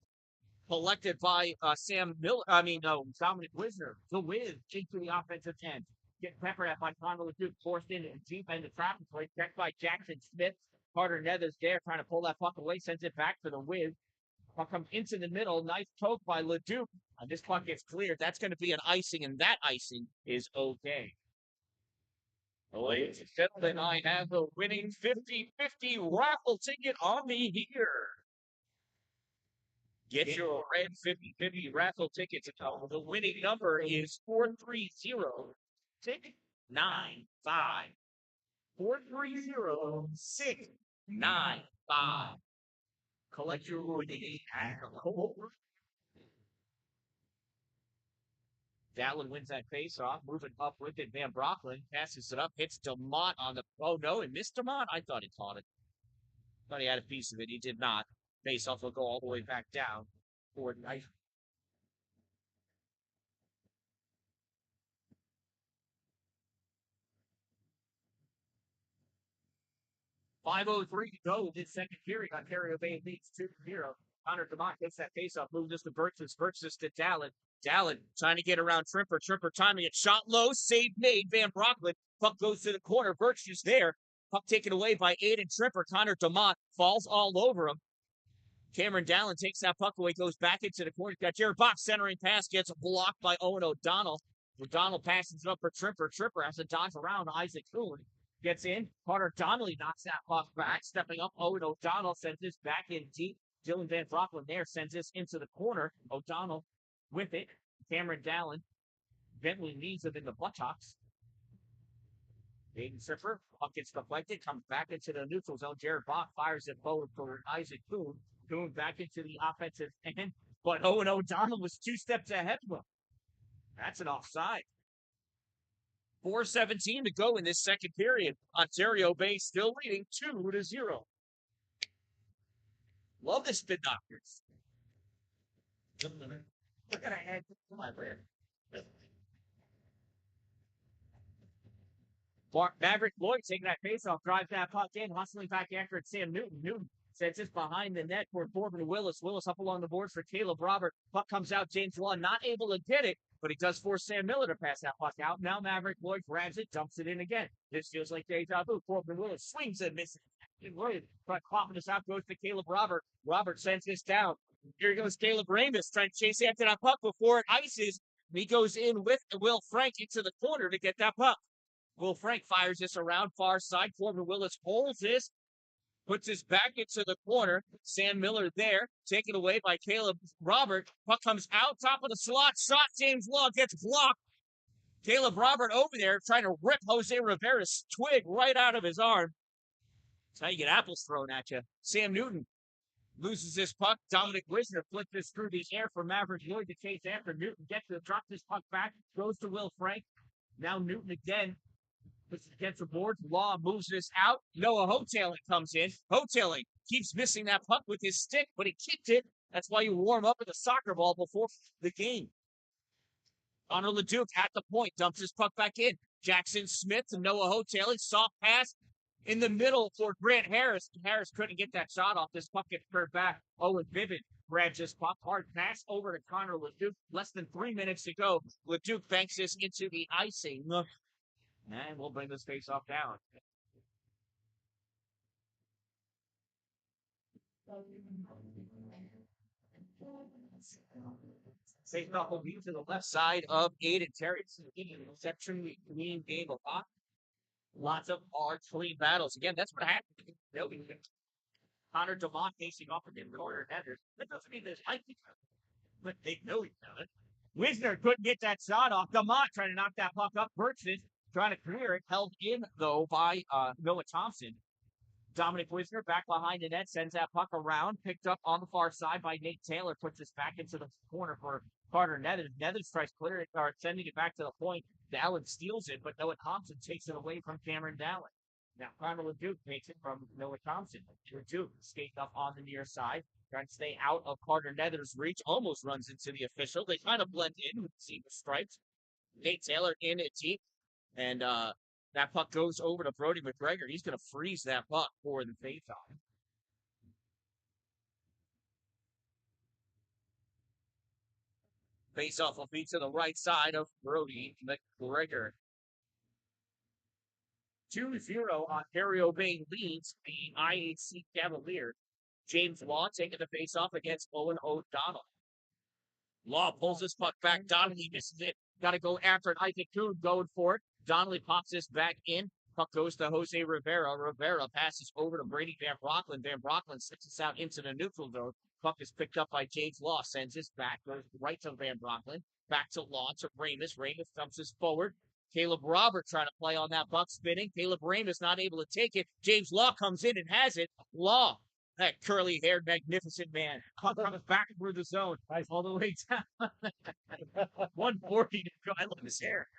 collected by Dominic Wisner. The Wiz into the offensive end. Get peppered at by Connor LeDuc, forced in deep end of traffic plate, checked by Jackson Smith. Carter Nethers there trying to pull that puck away, sends it back for the Wiz. Puck comes into the middle, nice poke by LeDuc. This puck gets cleared. That's going to be an icing, and that icing is okay. Ladies and gentlemen, I have the winning 50-50 raffle ticket on me here. Get your red 50-50 raffle tickets. The winning number is 430-695. 430-695. Collect your winning at Dalin wins that face-off, moving up with it. Van Brocklin passes it up, hits DeMont on the... Oh, no, and missed DeMont? I thought he caught it. Thought he had a piece of it. He did not. Face-off will go all the way back down. For 5:03 to go in this second period. Ontario Bay leads 2-0. Connor DeMont gets that faceoff, moves this to Burgess. Burgess to Dalin. Dalin trying to get around Tripper. Tripper timing it. Shot low. Save made. Van Brocklin. Puck goes to the corner. Burgess there. Puck taken away by Aiden Tripper. Connor DeMont falls all over him. Cameron Dalin takes that puck away, goes back into the corner. Got Jared Box centering pass, gets blocked by Owen O'Donnell. O'Donnell passes it up for Tripper. Tripper has to dodge around Isaac Coon. Gets in. Carter Donnelly knocks that puck back. Stepping up, Owen O'Donnell sends this back in deep. Dylan Van Brocklin there sends this into the corner. O'Donnell with it. Cameron Dalin. Bentley leads him in the buttocks. Aiden Tripper. Puck gets deflected. Comes back into the neutral zone. Jared Bach fires it forward for Isaac Coon. Coon back into the offensive end. But Owen O'Donnell was 2 steps ahead of him. That's an offside. 4:17 to go in this second period. Ontario Bay still leading 2-0. Love the spin knockers. Look at I had my player. Maverick Lloyd taking that faceoff, drives that puck in, hustling back after it. Sam Newton. Newton sends this behind the net for Corbin Willis. Willis up along the boards for Caleb Robert. Puck comes out. James Law not able to get it, but he does force Sam Miller to pass that puck out. Now Maverick Lloyd grabs it, dumps it in again. This feels like deja vu. Corbin Willis swings and misses. But popping this out goes to Caleb Robert. Robert sends this down. Here goes Caleb Ramis trying to chase after that puck before it ices. And he goes in with Will Frank into the corner to get that puck. Will Frank fires this around far side. Corbin Willis holds this, puts this back into the corner. Sam Miller there, taken away by Caleb Robert. Puck comes out top of the slot. Shot. James Law gets blocked. Caleb Robert over there trying to rip Jose Rivera's twig right out of his arm. That's how you get apples thrown at you. Sam Newton loses this puck. Dominic Wisner flips this through the air for Maverick Lloyd to chase after. Newton drops this puck back, goes to Will Frank. Now Newton again. Puts it against the board. Law moves this out. Noah Hoteling comes in. Hoteling keeps missing that puck with his stick, but he kicked it. That's why you warm up with a soccer ball before the game. Connor LeDuc at the point. Dumps his puck back in. Jackson Smith to Noah Hoteling. Soft pass in the middle for Grant Harris. Harris couldn't get that shot off. This puck gets turned back. Owen Vivid grabs this puck. Hard pass over to Connor LeDuc. Less than 3 minutes to go. LeDuc banks this into the icing. And we'll bring this face-off down. Face-off will be to the left side of Aiden Terry. It's an exceptionally clean game of hockey. Lots of hard, clean battles. Again, that's what happened. Connor DeMont facing off against Carter Heathers. That doesn't mean there's like each other, but they know each other. Wisner couldn't get that shot off. DeMont trying to knock that puck up. Burgess trying to clear it, held in, though, by Noah Thompson. Dominic Wisner back behind the net, sends that puck around, picked up on the far side by Nate Taylor, puts this back into the corner for Carter Nethers. Nethers tries clearing it, or sending it back to the point. Dalin steals it, but Noah Thompson takes it away from Cameron Dalin. Now, Connor LeDuc takes it from Noah Thompson. LeDuc skates up on the near side, trying to stay out of Carter Nethers' reach, almost runs into the official. They kind of blend in with the zebra stripes. Nate Taylor in it deep. And that puck goes over to Brody McGregor. He's going to freeze that puck for the faceoff. Faceoff will be to the right side of Brody McGregor. 2-0, Ontario Bay leads the IHC Cavaliers. James Law taking the faceoff against Owen O'Donnell. Law pulls his puck back. Donnelly misses it. Got to go after it. Isaac Coon going for it. Donnelly pops this back in. Puck goes to Jose Rivera. Rivera passes over to Brady Van Brocklin. Van Brocklin sticks this out into the neutral zone. Puck is picked up by James Law. Sends this back. Goes right to Van Brocklin. Back to Law to Ramis. Ramis dumps this forward. Caleb Robert trying to play on that puck spinning. Caleb Ramis not able to take it. James Law comes in and has it. Law That curly-haired, magnificent man. Puck comes back through the zone, all the way down. 140 to go. I love his hair.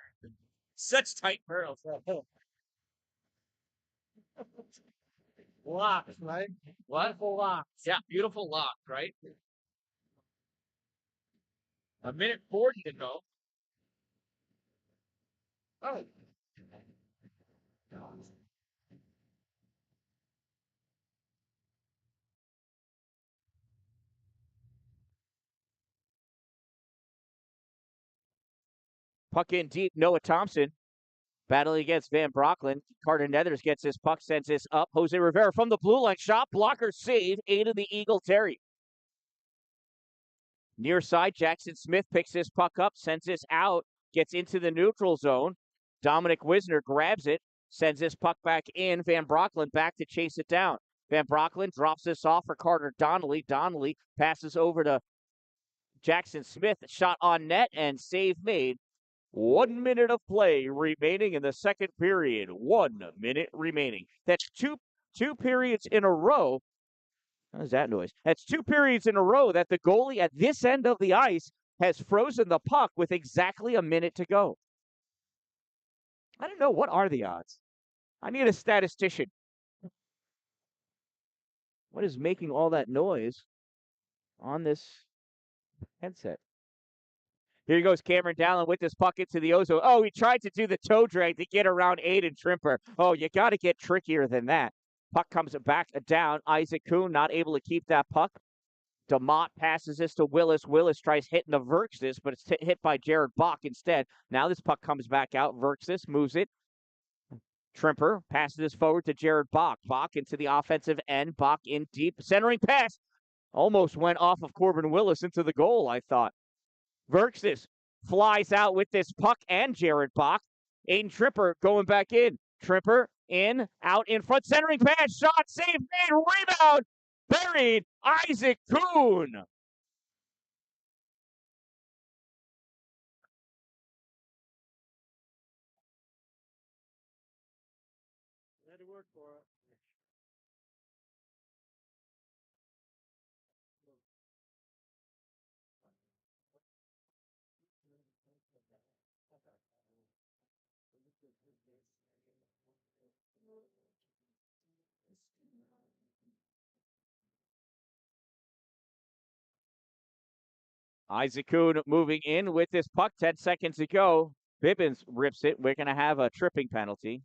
Such tight curls. Locks, right? What? Beautiful locks. Yeah, beautiful locks, right? A minute 40 to go. Oh. Puck in deep. Noah Thompson battling against Van Brocklin. Carter Nethers gets this puck, sends this up. Jose Rivera from the blue line shot. Blocker save. 8 of the Eagle Terry. Near side, Jackson Smith picks this puck up, sends this out, gets into the neutral zone. Dominic Wisner grabs it, sends this puck back in. Van Brocklin back to chase it down. Van Brocklin drops this off for Carter Donnelly. Donnelly passes over to Jackson Smith. Shot on net and save made. 1 minute of play remaining in the second period. 1 minute remaining. That's two periods in a row. What is that noise? That's 2 periods in a row that the goalie at this end of the ice has frozen the puck with exactly a minute to go. I don't know. What are the odds? I need a statistician. What is making all that noise on this headset? Here goes Cameron Dallin with this puck into the Ozo. Oh, he tried to do the toe drag to get around Aiden Trimper. Oh, you got to get trickier than that. Puck comes back down. Isaac Kuhn not able to keep that puck. DeMott passes this to Willis. Willis tries hitting the Verxis, but it's hit by Jared Bach instead. Now this puck comes back out. Verxis moves it. Trimper passes this forward to Jared Bach. Bach into the offensive end. Bach in deep. Centering pass. Almost went off of Corbin Willis into the goal, I thought. Verxis flies out with this puck and Jared Bach. Aiden Trimper going back in. Trimper in, out in front, centering pass, shot, save, made, rebound, buried, Isaac Kuhn. Had to work for it. Isaac Kuhn moving in with this puck, 10 seconds to go. Bibbins rips it. We're going to have a tripping penalty.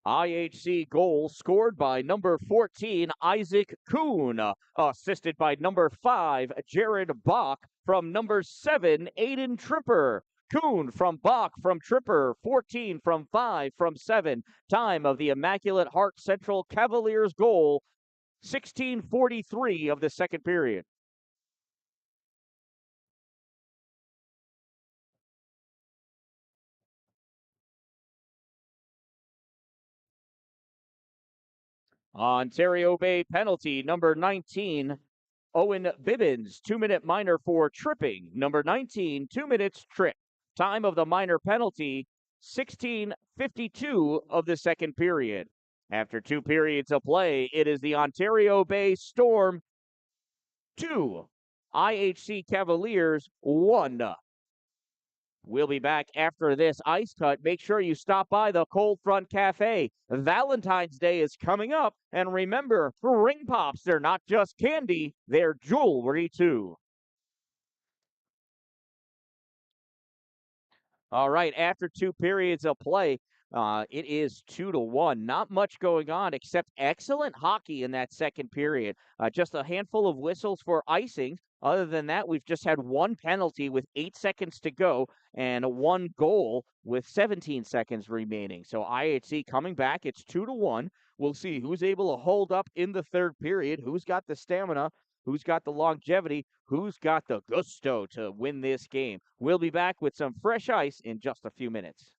IHC goal scored by number 14, Isaac Kuhn, assisted by number 5, Jared Bach, from number 7, Aiden Trimper. Kuhn from Bach, from Tripper, 14 from 5 from 7. Time of the Immaculate Heart Central Cavaliers goal, 16:43 of the second period. Ontario Bay penalty, number 19, Owen Bibbins, 2-minute minor for tripping. Number 19, 2 minutes trip. Time of the minor penalty, 16:52 of the second period. After 2 periods of play, it is the Ontario Bay Storm 2, IHC Cavaliers 1. We'll be back after this ice cut. Make sure you stop by the Cold Front Cafe. Valentine's Day is coming up. And remember, ring pops, they're not just candy, they're jewelry too. All right, after 2 periods of play, it is 2-1. Not much going on except excellent hockey in that second period. Just a handful of whistles for icing. Other than that, we've just had 1 penalty with 8 seconds to go and 1 goal with 17 seconds remaining. So IHC coming back. It's 2-1. We'll see who's able to hold up in the third period, who's got the stamina, who's got the longevity, who's got the gusto to win this game. We'll be back with some fresh ice in just a few minutes.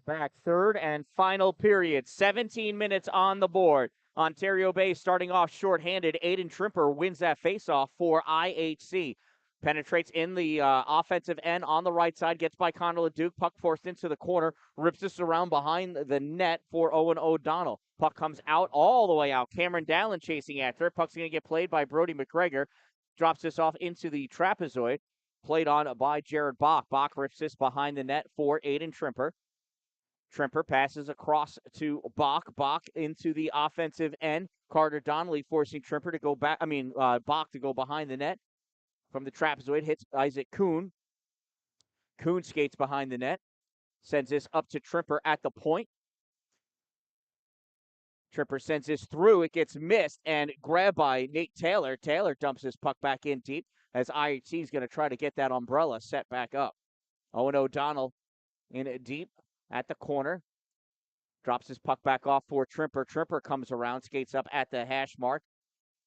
Back, third and final period. 17 minutes on the board. Ontario Bay starting off shorthanded. Aiden Trimper wins that faceoff for IHC. Penetrates in the offensive end on the right side, gets by Connor LeDuc. Puck forced into the corner, rips this around behind the net for Owen O'Donnell. Puck comes out all the way out. Cameron Dallin chasing after it. Puck's going to get played by Brody McGregor. Drops this off into the trapezoid. Played on by Jared Bach. Bach rips this behind the net for Aiden Trimper. Trimper passes across to Bach. Bach into the offensive end. Carter Donnelly forcing Trimper to go back. Bach to go behind the net. From the trapezoid, hits Isaac Kuhn. Kuhn skates behind the net. Sends this up to Trimper at the point. Trimper sends this through. It gets missed and grabbed by Nate Taylor. Taylor dumps his puck back in deep as IHC is going to try to get that umbrella set back up. Owen O'Donnell in it deep at the corner. Drops his puck back off for Trimper. Trimper comes around, skates up at the hash mark.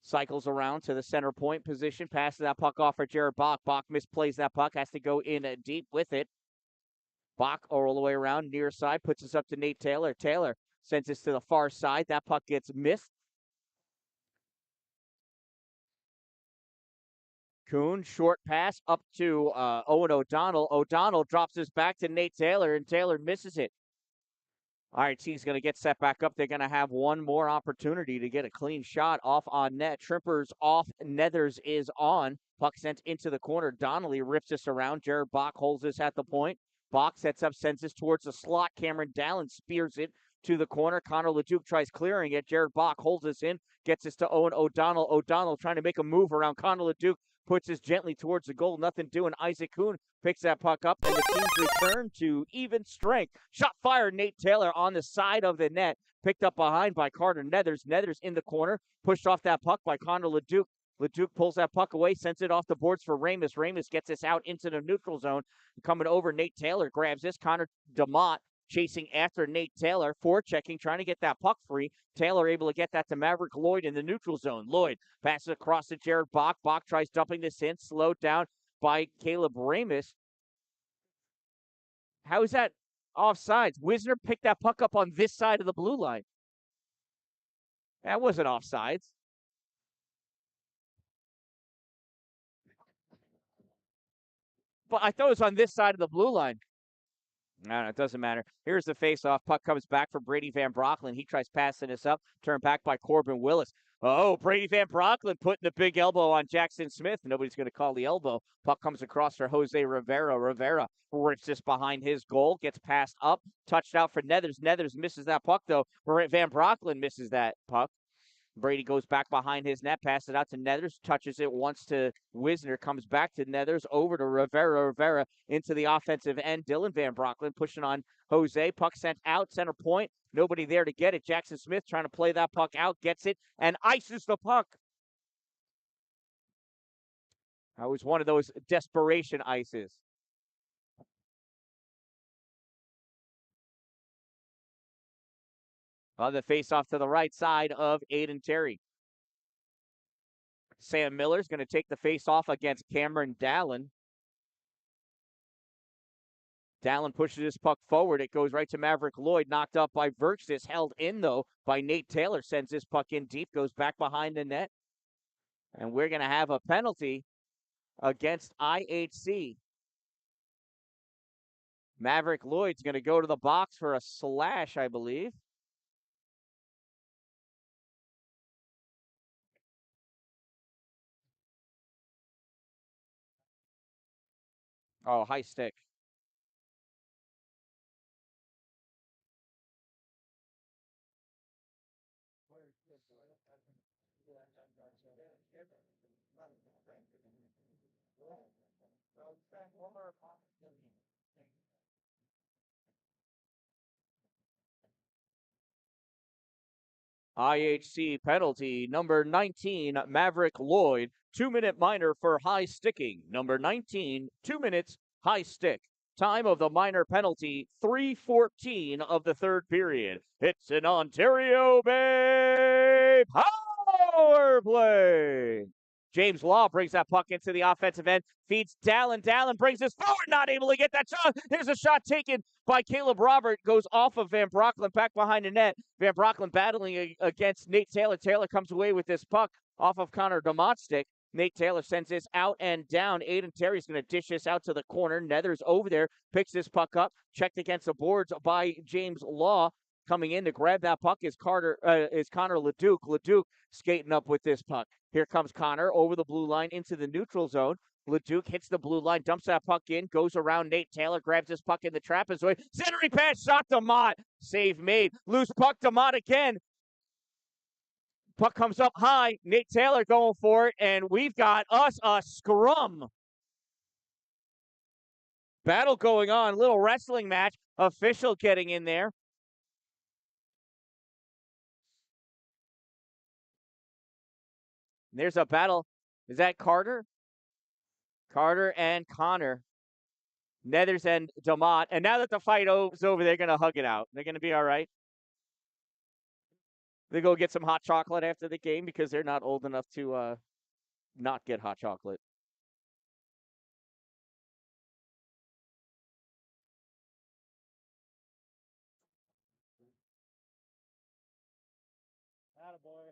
Cycles around to the center point position. Passes that puck off for Jared Bach. Bach misplays that puck. Has to go in deep with it. Bach all the way around near side. Puts this up to Nate Taylor. Taylor sends this to the far side. That puck gets missed. Kuhn, short pass up to Owen O'Donnell. O'Donnell drops this back to Nate Taylor, and Taylor misses it. All right, he's going to get set back up. They're going to have one more opportunity to get a clean shot off on net. Trimper's off. Nethers is on. Puck sent into the corner. Donnelly rips this around. Jared Bach holds this at the point. Bach sets up, sends this towards the slot. Cameron Dallin spears it to the corner. Connor LeDuc tries clearing it. Jared Bach holds this in. Gets this to Owen O'Donnell. O'Donnell trying to make a move around Connor LeDuc. Puts this gently towards the goal. Nothing doing. Isaac Kuhn picks that puck up, and the team's return to even strength. Shot fired. Nate Taylor on the side of the net. Picked up behind by Carter Nethers. Nethers in the corner. Pushed off that puck by Connor LeDuc. LeDuc pulls that puck away, sends it off the boards for Ramus. Ramus gets this out into the neutral zone. Coming over, Nate Taylor grabs this. Connor DeMott chasing after Nate Taylor, forechecking, trying to get that puck free. Taylor able to get that to Maverick Lloyd in the neutral zone. Lloyd passes across to Jared Bach. Bach tries dumping this in, slowed down by Caleb Ramus. How is that offsides? Wisner picked that puck up on this side of the blue line. That wasn't offsides. But I thought it was on this side of the blue line. No, it doesn't matter. Here's the face-off. Puck comes back for Brady Van Brocklin. He tries passing this up. Turned back by Corbin Willis. Oh, Brady Van Brocklin putting the big elbow on Jackson Smith. Nobody's going to call the elbow. Puck comes across for Jose Rivera. Rivera rips this behind his goal. Gets passed up. Touched out for Nethers. Nethers misses that puck, though. Van Brocklin misses that puck. Brady goes back behind his net, passes it out to Nethers, touches it once to Wisner, comes back to Nethers, over to Rivera. Rivera into the offensive end. Dylan Van Brocklin pushing on Jose. Puck sent out, center point. Nobody there to get it. Jackson Smith trying to play that puck out, gets it, and ices the puck. That was one of those desperation ices. On the face-off to the right side of Aiden Terry. Sam Miller's going to take the face-off against Cameron Dallin. Dallin pushes this puck forward. It goes right to Maverick Lloyd, knocked up by Verkstis, held in, though, by Nate Taylor. Sends this puck in deep, goes back behind the net. And we're going to have a penalty against IHC. Maverick Lloyd's going to go to the box for a slash, I believe. Oh, high stick. IHC penalty, number 19, Maverick Lloyd, 2-minute minor for high sticking. Number 19, 2 minutes, high stick. Time of the minor penalty, 3:14 of the third period. It's an Ontario Bay power play. James Law brings that puck into the offensive end, feeds Dalin. Dalin brings this forward, not able to get that shot. There's a shot taken by Caleb Robert, goes off of Van Brocklin, back behind the net. Van Brocklin battling against Nate Taylor. Taylor comes away with this puck off of Connor DeMott's stick. Nate Taylor sends this out and down. Aiden Terry's going to dish this out to the corner. Nether's over there, picks this puck up, checked against the boards by James Law. Coming in to grab that puck is Connor Leduc. Leduc skating up with this puck. Here comes Connor over the blue line into the neutral zone. Leduc hits the blue line, dumps that puck in, goes around Nate Taylor, grabs this puck in the trapezoid. Centering pass, shot to Mott. Save made. Loose puck to Mott again. Puck comes up high. Nate Taylor going for it, and we've got us a scrum. Battle going on. Little wrestling match. Official getting in there. There's a battle. Is that Carter? Carter and Connor. Nethers and DeMott. And now that the fight is over, they're going to hug it out. They're going to be all right. They go get some hot chocolate after the game because they're not old enough to not get hot chocolate. Attaboy.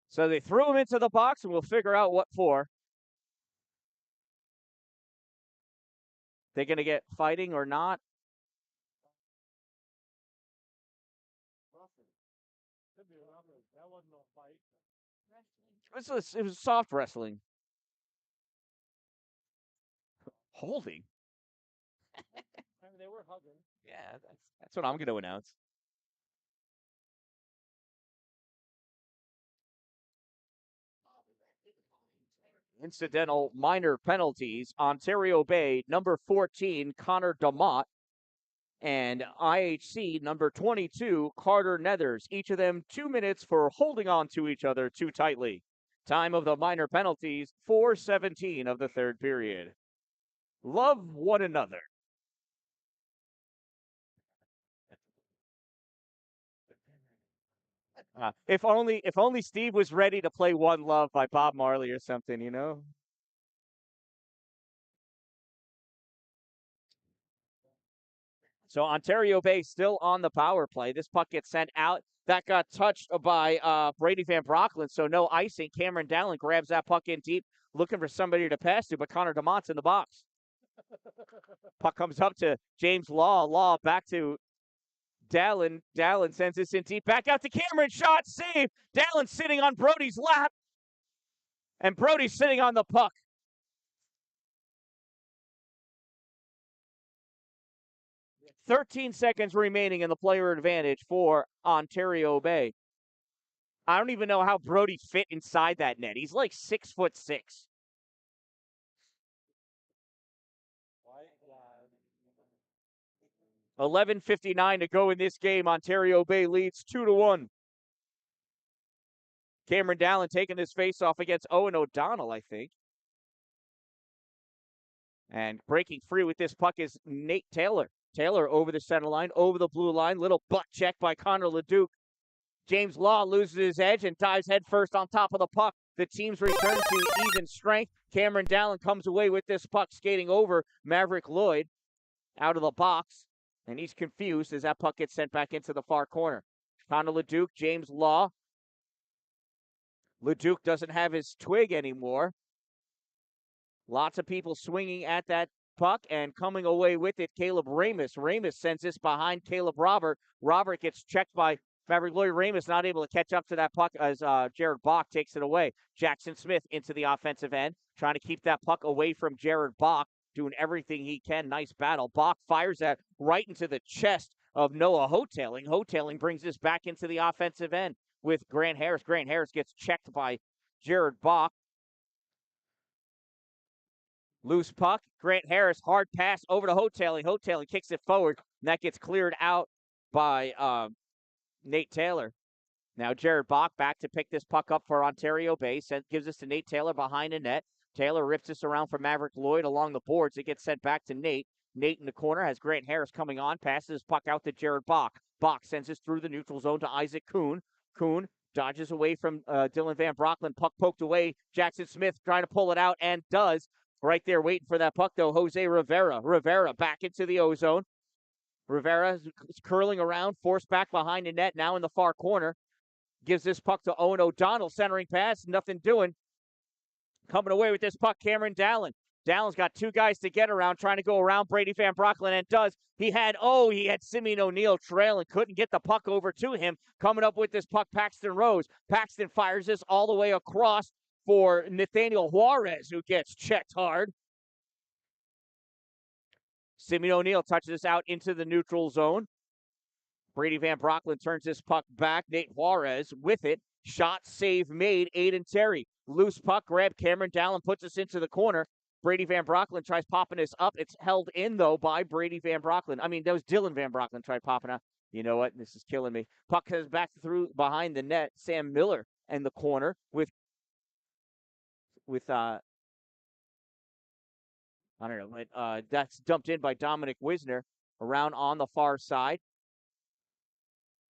So they threw him into the box, and we'll figure out what for. They're going to get fighting or not. It was soft wrestling. Holding. They were hugging. Yeah, that's what I'm going to announce. Incidental minor penalties. Ontario Bay, number 14, Connor DeMott, and IHC, number 22, Carter Nethers. Each of them 2 minutes for holding on to each other too tightly. Time of the minor penalties, 4:17 of the third period. Love one another. If only Steve was ready to play One Love by Bob Marley or something, you know? So Ontario Bay still on the power play. This puck gets sent out. That got touched by Brady Van Brocklin, so no icing. Cameron Dalin grabs that puck in deep, looking for somebody to pass to, but Connor DeMott's in the box. Puck comes up to James Law. Law back to Dalin. Dalin sends this in deep. Back out to Cameron. Shot, save. Dalin sitting on Brody's lap. And Brody's sitting on the puck. "13 seconds remaining in the player advantage for Ontario Bay. I don't even know how Brody fit inside that net. He's like 6'6". 11:59 to go in this game. Ontario Bay leads 2-1. Cameron Dalin taking his face-off against Owen O'Donnell, I think. And breaking free with this puck is Nate Taylor. Taylor over the center line, over the blue line. Little butt check by Connor Leduc. James Law loses his edge and dives headfirst on top of the puck. The teams return to even strength. Cameron Dalin comes away with this puck, skating over Maverick Lloyd out of the box. And he's confused as that puck gets sent back into the far corner. Connor Leduc, James Law. Leduc doesn't have his twig anymore. Lots of people swinging at that puck and coming away with it. Caleb Ramus. Ramus sends this behind Caleb Robert. Robert gets checked by Maverick Lloyd. Ramus not able to catch up to that puck as Jared Bach takes it away. Jackson Smith into the offensive end, trying to keep that puck away from Jared Bach, doing everything he can. Nice battle. Bach fires that right into the chest of Noah Hoteling. Hoteling brings this back into the offensive end with Grant Harris. Grant Harris gets checked by Jared Bach. Loose puck. Grant Harris, hard pass over to Hoteling. Hoteling kicks it forward, and that gets cleared out by Nate Taylor. Now Jared Bach back to pick this puck up for Ontario Bay. Gives this to Nate Taylor behind the net. Taylor rips this around for Maverick Lloyd along the boards. It gets sent back to Nate. Nate in the corner has Grant Harris coming on, passes puck out to Jared Bach. Bach sends it through the neutral zone to Isaac Kuhn. Kuhn dodges away from Dylan Van Broecklyn. Puck poked away. Jackson Smith trying to pull it out and does. Right there waiting for that puck, though, Jose Rivera. Rivera back into the O-zone. Rivera is curling around, forced back behind the net, now in the far corner. Gives this puck to Owen O'Donnell, centering pass, nothing doing. Coming away with this puck, Cameron Dalin. Dallin's got two guys to get around, trying to go around Brady Van Broecklyn, and does. He had Simeon O'Neill trailing, couldn't get the puck over to him. Coming up with this puck, Paxton Rose. Paxton fires this all the way across for Nathaniel Juarez, who gets checked hard. Simeon O'Neill touches this out into the neutral zone. Brady Van Broecklyn turns this puck back. Nate Juarez with it. Shot, save made. Aiden Terry. Loose puck grab. Cameron Dalin puts us into the corner. Brady Van Broecklyn tries popping this up. It's held in, though, by Brady Van Broecklyn. I mean, that was Dylan Van Broecklyn tried popping out. You know what? This is killing me. Puck comes back through behind the net. Sam Miller in the corner with I don't know. That's dumped in by Dominic Wisner around on the far side.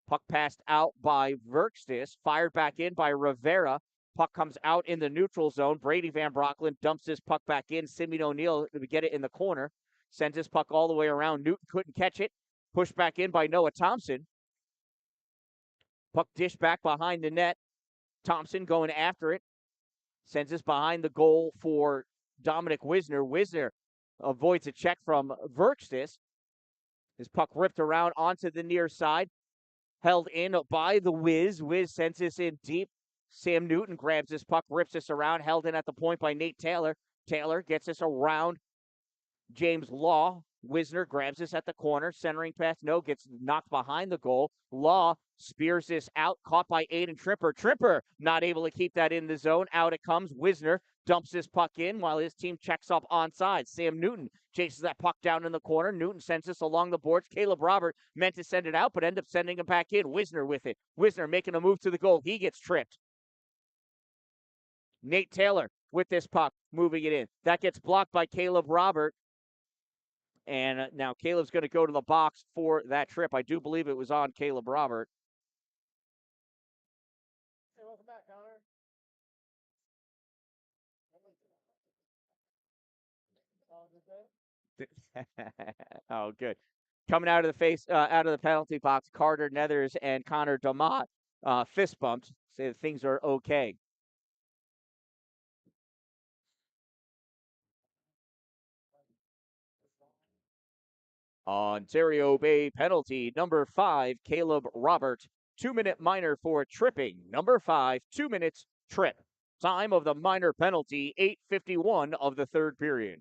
Puck passed out by Verkstis, fired back in by Rivera. Puck comes out in the neutral zone. Brady Van Broecklyn dumps this puck back in. Simeon O'Neill to get it in the corner. Sends this puck all the way around. Newton couldn't catch it. Pushed back in by Noah Thompson. Puck dished back behind the net. Thompson going after it. Sends this behind the goal for Dominic Wisner. Wisner avoids a check from Verkstis. His puck ripped around onto the near side. Held in by the Wiz. Wiz sends this in deep. Sam Newton grabs this puck, rips this around. Held in at the point by Nate Taylor. Taylor gets this around James Law. Wisner grabs this at the corner. Centering pass, no, gets knocked behind the goal. Law spears this out, caught by Aiden Tripper. Tripper not able to keep that in the zone. Out it comes. Wisner dumps this puck in while his team checks up onside. Sam Newton chases that puck down in the corner. Newton sends this along the boards. Caleb Robert meant to send it out, but ended up sending it back in. Wisner with it. Wisner making a move to the goal. He gets tripped. Nate Taylor with this puck, moving it in. That gets blocked by Caleb Robert. And now Caleb's going to go to the box for that trip. I do believe it was on Caleb Robert. Hey, welcome back, Connor. Oh, good. Coming out of the penalty box, Carter Nethers and Connor DeMott fist bumped. Say that things are okay. Ontario Bay penalty, number 5, Caleb Robert. 2-minute minor for tripping. Number 5, 2 minutes, trip. Time of the minor penalty, 8:51 of the third period.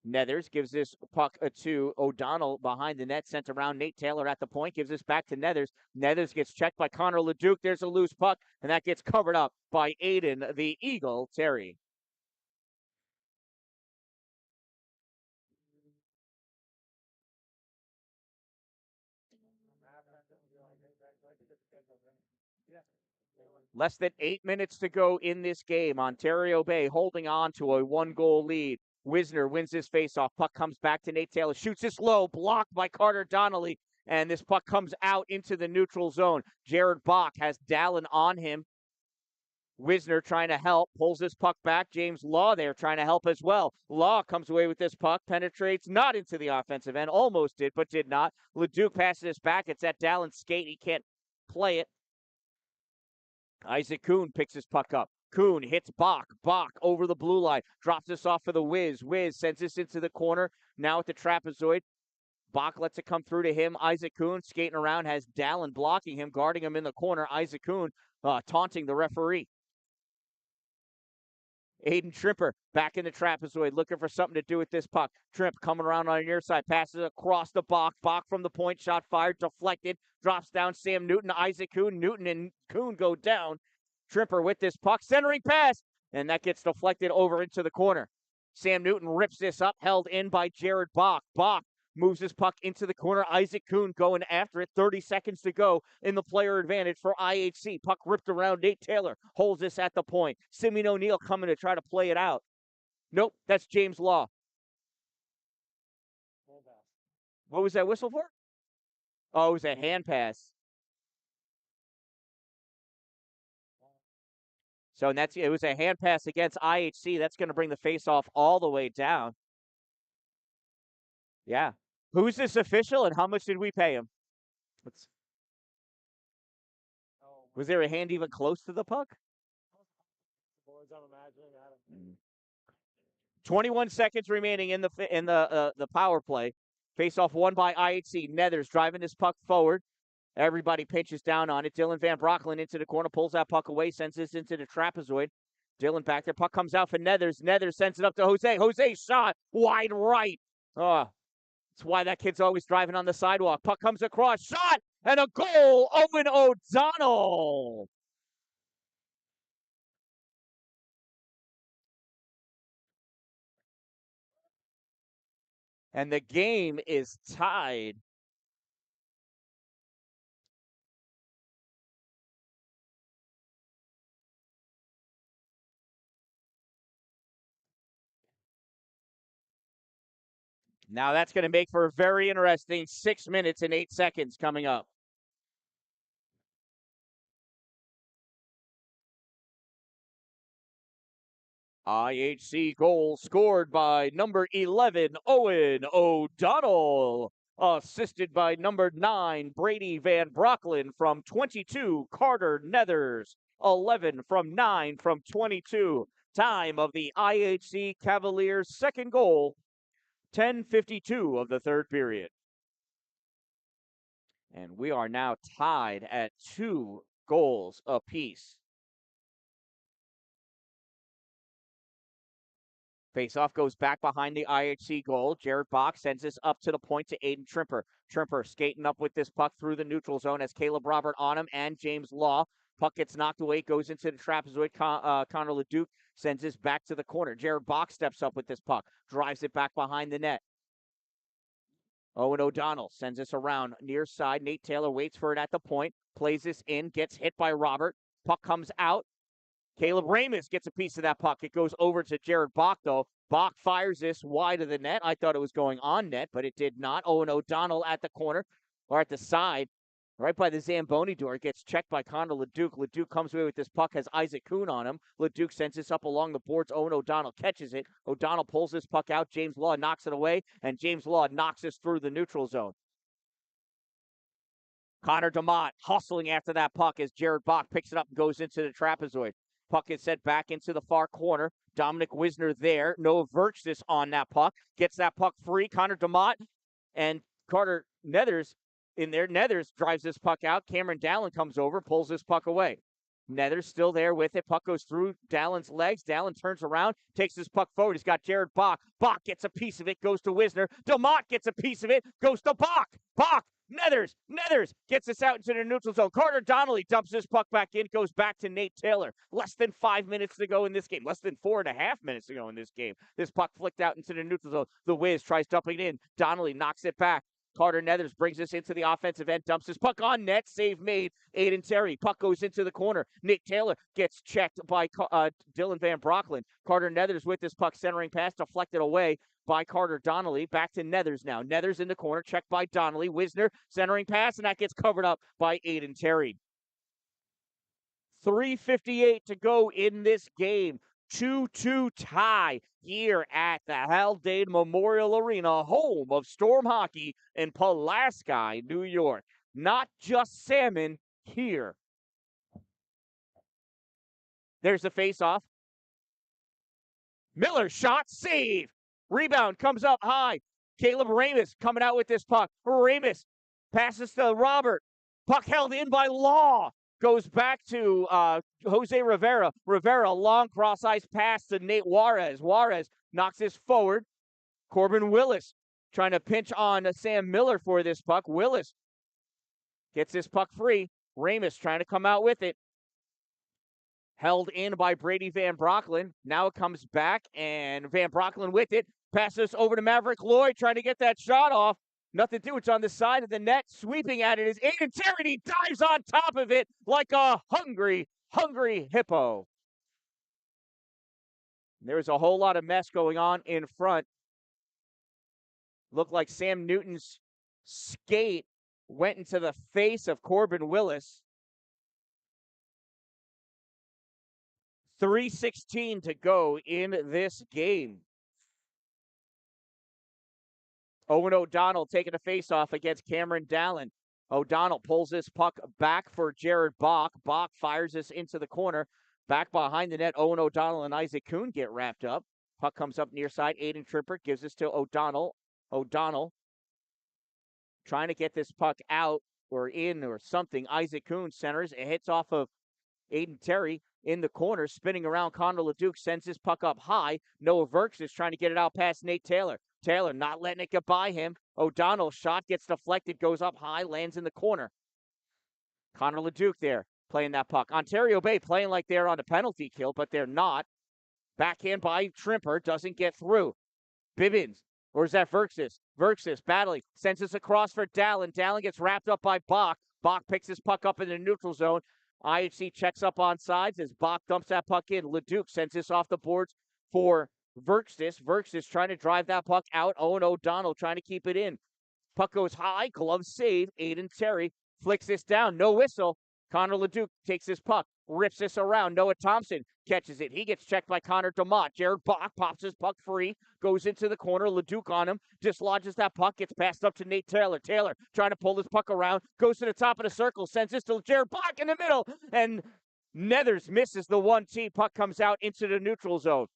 Nethers gives this puck to O'Donnell behind the net, sent around. Nate Taylor at the point, gives this back to Nethers. Nethers gets checked by Connor Leduc. There's a loose puck, and that gets covered up by Aiden, the Eagle, Terry. Less than 8 minutes to go in this game. Ontario Bay holding on to a 1-goal lead. Wisner wins this faceoff. Puck comes back to Nate Taylor. Shoots this low, blocked by Carter Donnelly. And this puck comes out into the neutral zone. Jared Bach has Dalin on him. Wisner trying to help, pulls this puck back. James Law there trying to help as well. Law comes away with this puck, penetrates not into the offensive end, almost did, but did not. Leduc passes this back. It's at Dalin's skate. He can't play it. Isaac Kuhn picks his puck up. Kuhn hits Bach. Bach over the blue line. Drops this off for the Wiz. Wiz sends this into the corner. Now at the trapezoid. Bach lets it come through to him. Isaac Kuhn skating around, has Dalin blocking him, guarding him in the corner. Isaac Kuhn taunting the referee. Aiden Trimper back in the trapezoid, looking for something to do with this puck. Trimp coming around on the near side, passes across the Bach. Bach from the point, shot fired, deflected, drops down Sam Newton, Isaac Kuhn. Newton and Kuhn go down. Trimper with this puck, centering pass, and that gets deflected over into the corner. Sam Newton rips this up, held in by Jared Bach. Bach moves his puck into the corner. Isaac Kuhn going after it. 30 seconds to go in the player advantage for IHC. Puck ripped around. Nate Taylor holds this at the point. Simeon O'Neill coming to try to play it out. Nope, that's James Law. What was that whistle for? Oh, it was a hand pass. So it was a hand pass against IHC. That's going to bring the face-off all the way down. Yeah. Who's this official and how much did we pay him? Was there a hand even close to the puck? Boards, I'm imagining. 21 seconds remaining in the power play. Face-off won by IHC. Nethers driving this puck forward. Everybody pinches down on it. Dylan Van Broecklyn into the corner, pulls that puck away, sends this into the trapezoid. Dylan back there. Puck comes out for Nethers. Nethers sends it up to Jose. Jose shot wide right. Oh, that's why that kid's always driving on the sidewalk. Puck comes across. Shot and a goal. Owen O'Donnell. And the game is tied. Now that's going to make for a very interesting 6 minutes and 8 seconds coming up. IHC goal scored by number 11, Owen O'Donnell. Assisted by number 9, Brady Van Broecklyn from 22, Carter Nethers. 11 from 9 from 22. Time of the IHC Cavaliers' second goal, 10:52 of the third period. And we are now tied at 2 goals apiece. Faceoff goes back behind the IHC goal. Jared Bach sends this up to the point to Aiden Trimper. Trimper skating up with this puck through the neutral zone as Caleb Robert on him and James Law. Puck gets knocked away, goes into the trapezoid. Connor Leduc sends this back to the corner. Jared Bach steps up with this puck, drives it back behind the net. Owen O'Donnell sends this around near side. Nate Taylor waits for it at the point, plays this in, gets hit by Robert. Puck comes out. Caleb Ramus gets a piece of that puck. It goes over to Jared Bach, though. Bach fires this wide of the net. I thought it was going on net, but it did not. Owen O'Donnell at the corner, or at the side, right by the Zamboni door. Gets checked by Connor Leduc. Leduc comes away with this puck, has Isaac Kuhn on him. Leduc sends this up along the boards. Owen O'Donnell catches it. O'Donnell pulls this puck out. James Law knocks it away, and James Law knocks this through the neutral zone. Connor DeMott hustling after that puck as Jared Bach picks it up and goes into the trapezoid. Puck is set back into the far corner. Dominic Wisner there. Noah Verchtis on that puck. Gets that puck free. Connor DeMott and Carter Nethers in there. Nethers drives this puck out. Cameron Dallin comes over, pulls this puck away. Nethers still there with it. Puck goes through Dallin's legs. Dallin turns around, takes this puck forward. He's got Jared Bach. Bach gets a piece of it, goes to Wisner. DeMott gets a piece of it, goes to Bach. Bach. Nethers gets this out into the neutral zone. Carter Donnelly dumps this puck back in, goes back to Nate Taylor. Less than 5 minutes to go in this game. Less than 4.5 minutes to go in this game. This puck flicked out into the neutral zone. The Wiz tries dumping it in. Donnelly knocks it back. Carter Nethers brings this into the offensive end, dumps his puck on net, save made. Aiden Terry, puck goes into the corner. Nick Taylor gets checked by Dylan Van Broecklyn. Carter Nethers with this puck, centering pass, deflected away by Carter Donnelly. Back to Nethers now. Nethers in the corner, checked by Donnelly. Wisner, centering pass, and that gets covered up by Aiden Terry. 3:58 to go in this game. 2-2 tie here at the Haldane Memorial Arena, home of Storm Hockey in Pulaski, New York. Not just salmon here. There's the face-off. Miller shot, save. Rebound comes up high. Caleb Ramus coming out with this puck. Ramus passes to Robert. Puck held in by Law. Goes back to Jose Rivera. Rivera, long cross-ice pass to Nate Juarez. Juarez knocks this forward. Corbin Willis trying to pinch on Sam Miller for this puck. Willis gets this puck free. Ramus trying to come out with it. Held in by Brady Van Broecklyn. Now it comes back, and Van Broecklyn with it. Passes over to Maverick Lloyd, trying to get that shot off. Nothing to do. It's on the side of the net. Sweeping at it is Aiden Terry. He dives on top of it like a hungry hippo. There's a whole lot of mess going on in front. Looked like Sam Newton's skate went into the face of Corbin Willis. 3:16 to go in this game. Owen O'Donnell taking a face-off against Cameron Dalin. O'Donnell pulls this puck back for Jared Bach. Bach fires this into the corner. Back behind the net, Owen O'Donnell and Isaac Kuhn get wrapped up. Puck comes up near side. Aiden Tripper gives this to O'Donnell. O'Donnell trying to get this puck out or in or something. Isaac Kuhn centers. It hits off of Aiden Terry in the corner, spinning around. Connor LeDuc sends his puck up high. Noah Verks is trying to get it out past Nate Taylor. Taylor not letting it get by him. O'Donnell's shot gets deflected, goes up high, lands in the corner. Connor LeDuc there playing that puck. Ontario Bay playing like they're on a penalty kill, but they're not. Backhand by Trimper, doesn't get through. Bibbins, or is that Verksis? Verksis battling, sends this across for Dalin. Dalin gets wrapped up by Bach. Bach picks his puck up in the neutral zone. IHC checks up on sides as Bach dumps that puck in. LeDuc sends this off the boards for Verksis. Verksis trying to drive that puck out. Owen O'Donnell trying to keep it in. Puck goes high, glove save. Aiden Terry flicks this down, no whistle. Connor LeDuc takes this puck, rips this around. Noah Thompson catches it. He gets checked by Connor DeMott. Jared Bach pops his puck free, goes into the corner. LeDuc on him, dislodges that puck, gets passed up to Nate Taylor. Taylor trying to pull this puck around, goes to the top of the circle, sends this to Jared Bach in the middle, and Nethers misses the 1-T. Puck comes out into the neutral zone.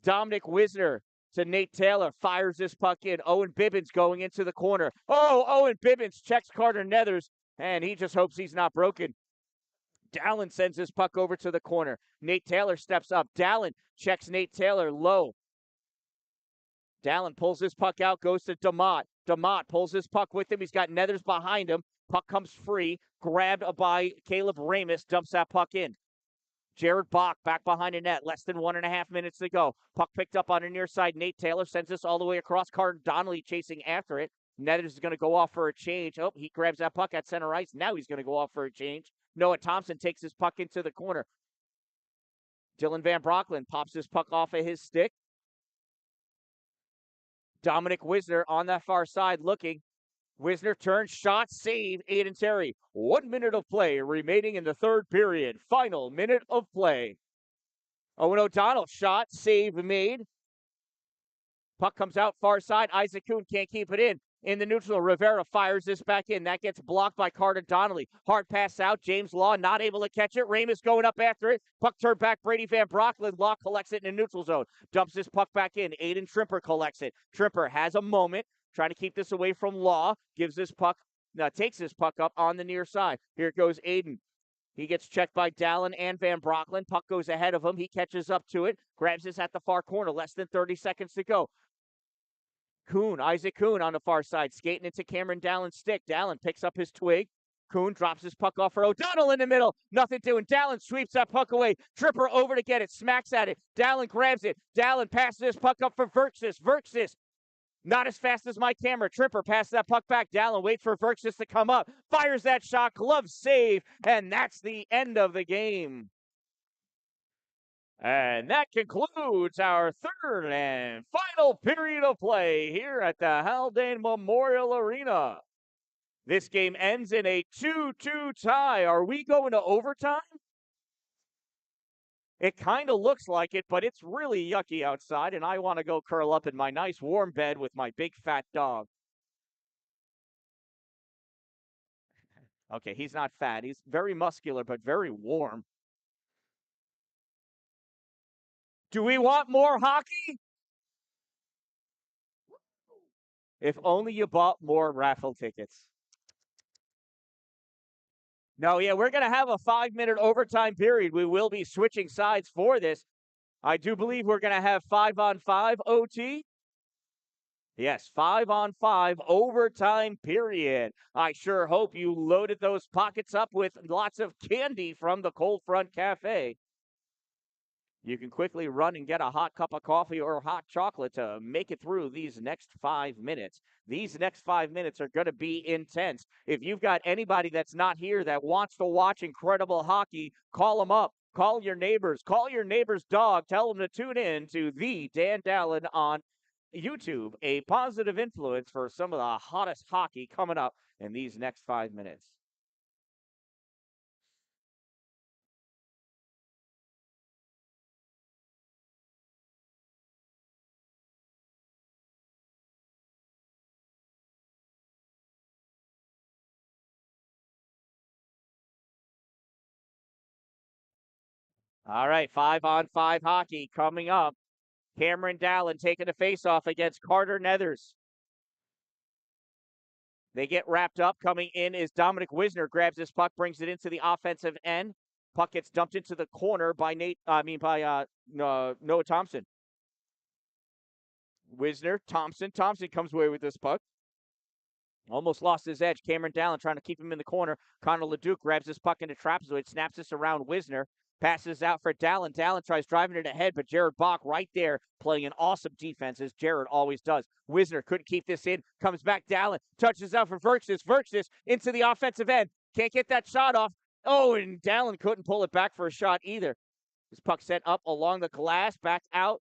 Dominic Wisner to Nate Taylor, fires this puck in. Owen Bibbins going into the corner. Oh, Owen Bibbins checks Carter Nethers, and he just hopes he's not broken. Dalin sends his puck over to the corner. Nate Taylor steps up. Dalin checks Nate Taylor low. Dalin pulls his puck out, goes to DeMott. DeMott pulls his puck with him. He's got Nethers behind him. Puck comes free, grabbed by Caleb Ramus, dumps that puck in. Jared Bach back behind the net, less than 1.5 minutes to go. Puck picked up on the near side. Nate Taylor sends this all the way across. Carter Donnelly chasing after it. Nethers is going to go off for a change. Oh, he grabs that puck at center ice. Now he's going to go off for a change. Noah Thompson takes his puck into the corner. Dylan Van Brocklin pops his puck off of his stick. Dominic Wisner on that far side looking. Wisner turns, shot, save, Aiden Terry. 1 minute of play remaining in the third period. Final minute of play. Owen O'Donnell, shot, save made. Puck comes out far side. Isaac Kuhn can't keep it in. In the neutral, Rivera fires this back in. That gets blocked by Carter Donnelly. Hard pass out. James Law not able to catch it. Ramus going up after it. Puck turned back. Brady Van Brocklin. Law collects it in the neutral zone. Dumps this puck back in. Aiden Trimper collects it. Trimper has a moment. Trying to keep this away from Law. Gives this puck, takes this puck up on the near side. Here goes Aiden. He gets checked by Dalin and Van Brocklin. Puck goes ahead of him. He catches up to it. Grabs this at the far corner. Less than 30 seconds to go. Kuhn, Isaac Kuhn on the far side, skating into Cameron Dallin's stick. Dalin picks up his twig. Kuhn drops his puck off for O'Donnell in the middle. Nothing doing. Dalin sweeps that puck away. Tripper over to get it. Smacks at it. Dalin grabs it. Dalin passes his puck up for Verksis. Verksis, not as fast as my camera. Tripper passes that puck back. Dalin waits for Verksis to come up. Fires that shot. Glove save. And that's the end of the game. And that concludes our third and final period of play here at the Haldane Memorial Arena. This game ends in a 2-2 tie. Are we going to overtime? It kind of looks like it, but it's really yucky outside, and I want to go curl up in my nice warm bed with my big fat dog. Okay, he's not fat. He's very muscular, but very warm. Do we want more hockey? If only you bought more raffle tickets. No, yeah, we're going to have a 5-minute overtime period. We will be switching sides for this. I do believe we're going to have 5-on-5 OT. Yes, 5-on-5 overtime period. I sure hope you loaded those pockets up with lots of candy from the Cold Front Cafe. You can quickly run and get a hot cup of coffee or hot chocolate to make it through these next 5 minutes. These next 5 minutes are going to be intense. If you've got anybody that's not here that wants to watch incredible hockey, call them up. Call your neighbors. Call your neighbor's dog. Tell them to tune in to the Dan-Dalin on YouTube, a positive influence for some of the hottest hockey coming up in these next 5 minutes. All right, 5-on-5 hockey coming up. Dan-Dalin taking the face-off against Carter Nethers. They get wrapped up. Coming in is Dominic Wisner. Grabs this puck, brings it into the offensive end. Puck gets dumped into the corner by Noah Thompson. Wisner, Thompson. Thompson comes away with this puck. Almost lost his edge. Dan-Dalin trying to keep him in the corner. Connor Leduc grabs this puck into trapezoid, snaps this around Wisner. Passes out for Dalin. Dalin tries driving it ahead, but Jared Bach right there playing an awesome defense, as Jared always does. Wisner couldn't keep this in. Comes back. Dalin touches out for Verksys. Verksys into the offensive end. Can't get that shot off. Oh, and Dalin couldn't pull it back for a shot either. This puck sent up along the glass, back out.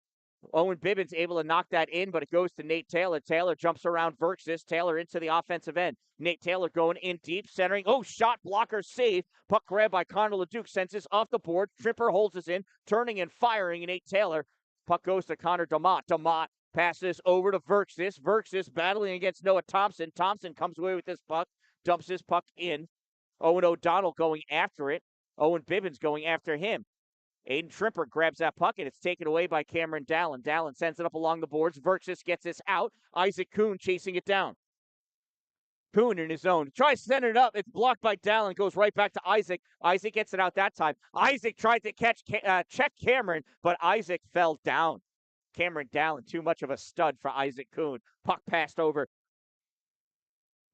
Owen Bibbins able to knock that in, but it goes to Nate Taylor. Taylor jumps around Verksys. Taylor into the offensive end. Nate Taylor going in deep, centering. Oh, shot blocker save. Puck grab by Connor Leduc. Sends this off the board. Tripper holds us in, turning and firing. Nate Taylor. Puck goes to Connor DeMott. DeMott passes over to Verksys. Verksys battling against Noah Thompson. Thompson comes away with this puck. Dumps his puck in. Owen O'Donnell going after it. Owen Bibbins going after him. Aiden Trimper grabs that puck, and it's taken away by Dan-Dalin. Dalin sends it up along the boards. Verksys gets this out. Isaac Kuhn chasing it down. Kuhn in his zone. Tries to send it up. It's blocked by Dalin. Goes right back to Isaac. Isaac gets it out that time. Isaac tried to check Cameron, but Isaac fell down. Dan-Dalin, too much of a stud for Isaac Kuhn. Puck passed over.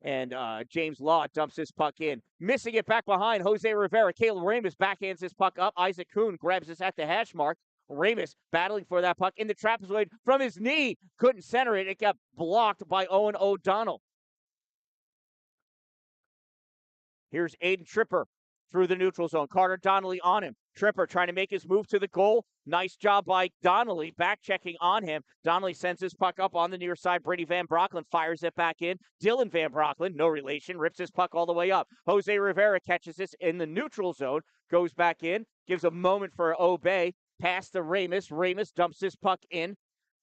And James Law dumps his puck in. Missing it back behind, Jose Rivera. Caleb Ramis backhands his puck up. Isaac Kuhn grabs this at the hash mark. Ramis battling for that puck in the trapezoid from his knee. Couldn't center it. It got blocked by Owen O'Donnell. Here's Aiden Tripper through the neutral zone. Carter Donnelly on him. Tripper trying to make his move to the goal. Nice job by Donnelly, back checking on him. Donnelly sends his puck up on the near side. Brady Van Brocklin fires it back in. Dylan Van Brocklin, no relation, rips his puck all the way up. Jose Rivera catches this in the neutral zone, goes back in, gives a moment for Obey. Pass to Ramis. Ramis dumps his puck in.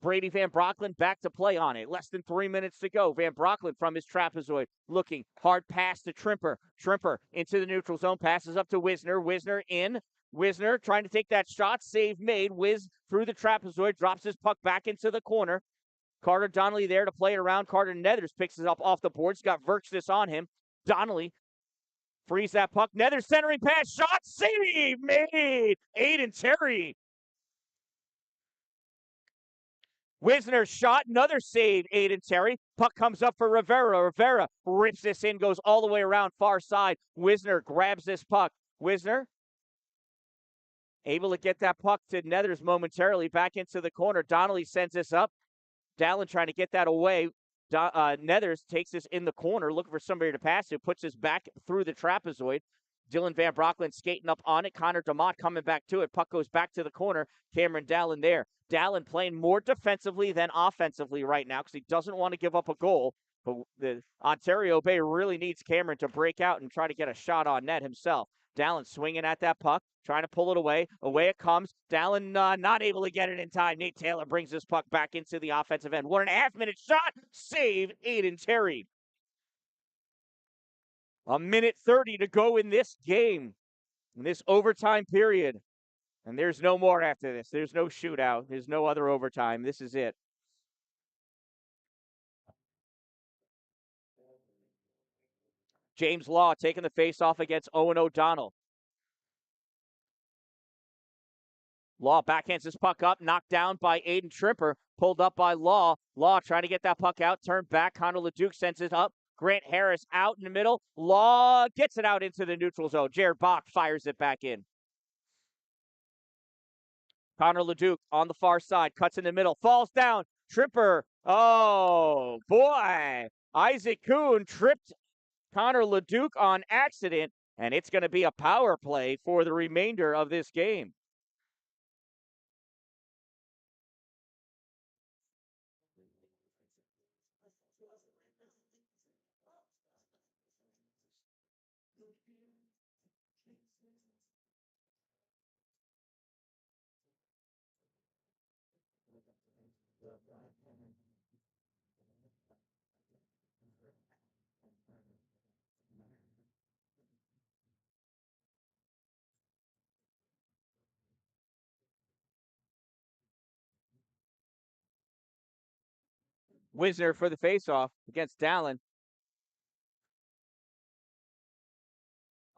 Brady Van Brocklin back to play on it. Less than 3 minutes to go. Van Brocklin from his trapezoid looking. Hard pass to Trimper. Trimper into the neutral zone. Passes up to Wisner. Wisner in. Wisner trying to take that shot. Save made. Wiz through the trapezoid. Drops his puck back into the corner. Carter Donnelly there to play it around. Carter Nethers picks it up off the boards. Got Verksys on him. Donnelly frees that puck. Nethers centering pass. Shot save made. Aiden Terry. Wisner shot, another save, Aiden Terry. Puck comes up for Rivera. Rivera rips this in, goes all the way around far side. Wisner grabs this puck. Wisner able to get that puck to Nethers momentarily back into the corner. Donnelly sends this up. Dalin trying to get that away. Nethers takes this in the corner, looking for somebody to pass it, puts this back through the trapezoid. Dylan Van Brocklin skating up on it. Connor DeMott coming back to it. Puck goes back to the corner. Dan-Dalin there. Dalin playing more defensively than offensively right now because he doesn't want to give up a goal. But the Ontario Bay really needs Cameron to break out and try to get a shot on net himself. Dalin swinging at that puck, trying to pull it away. Away it comes. Dalin not able to get it in time. Nate Taylor brings this puck back into the offensive end. 1.5 minute shot. Save Aiden Terry. 1:30 to go in this game, in this overtime period. And there's no more after this. There's no shootout. There's no other overtime. This is it. James Law taking the face-off against Owen O'Donnell. Law backhands his puck up, knocked down by Aiden Trimper, pulled up by Law. Law trying to get that puck out, turned back. Connor Leduc sends it up. Grant Harris out in the middle. Law gets it out into the neutral zone. Jared Bach fires it back in. Connor Leduc on the far side, cuts in the middle, falls down. Tripper. Oh, boy. Isaac Kuhn tripped Connor Leduc on accident, and it's going to be a power play for the remainder of this game. Wisner for the faceoff against Dalin.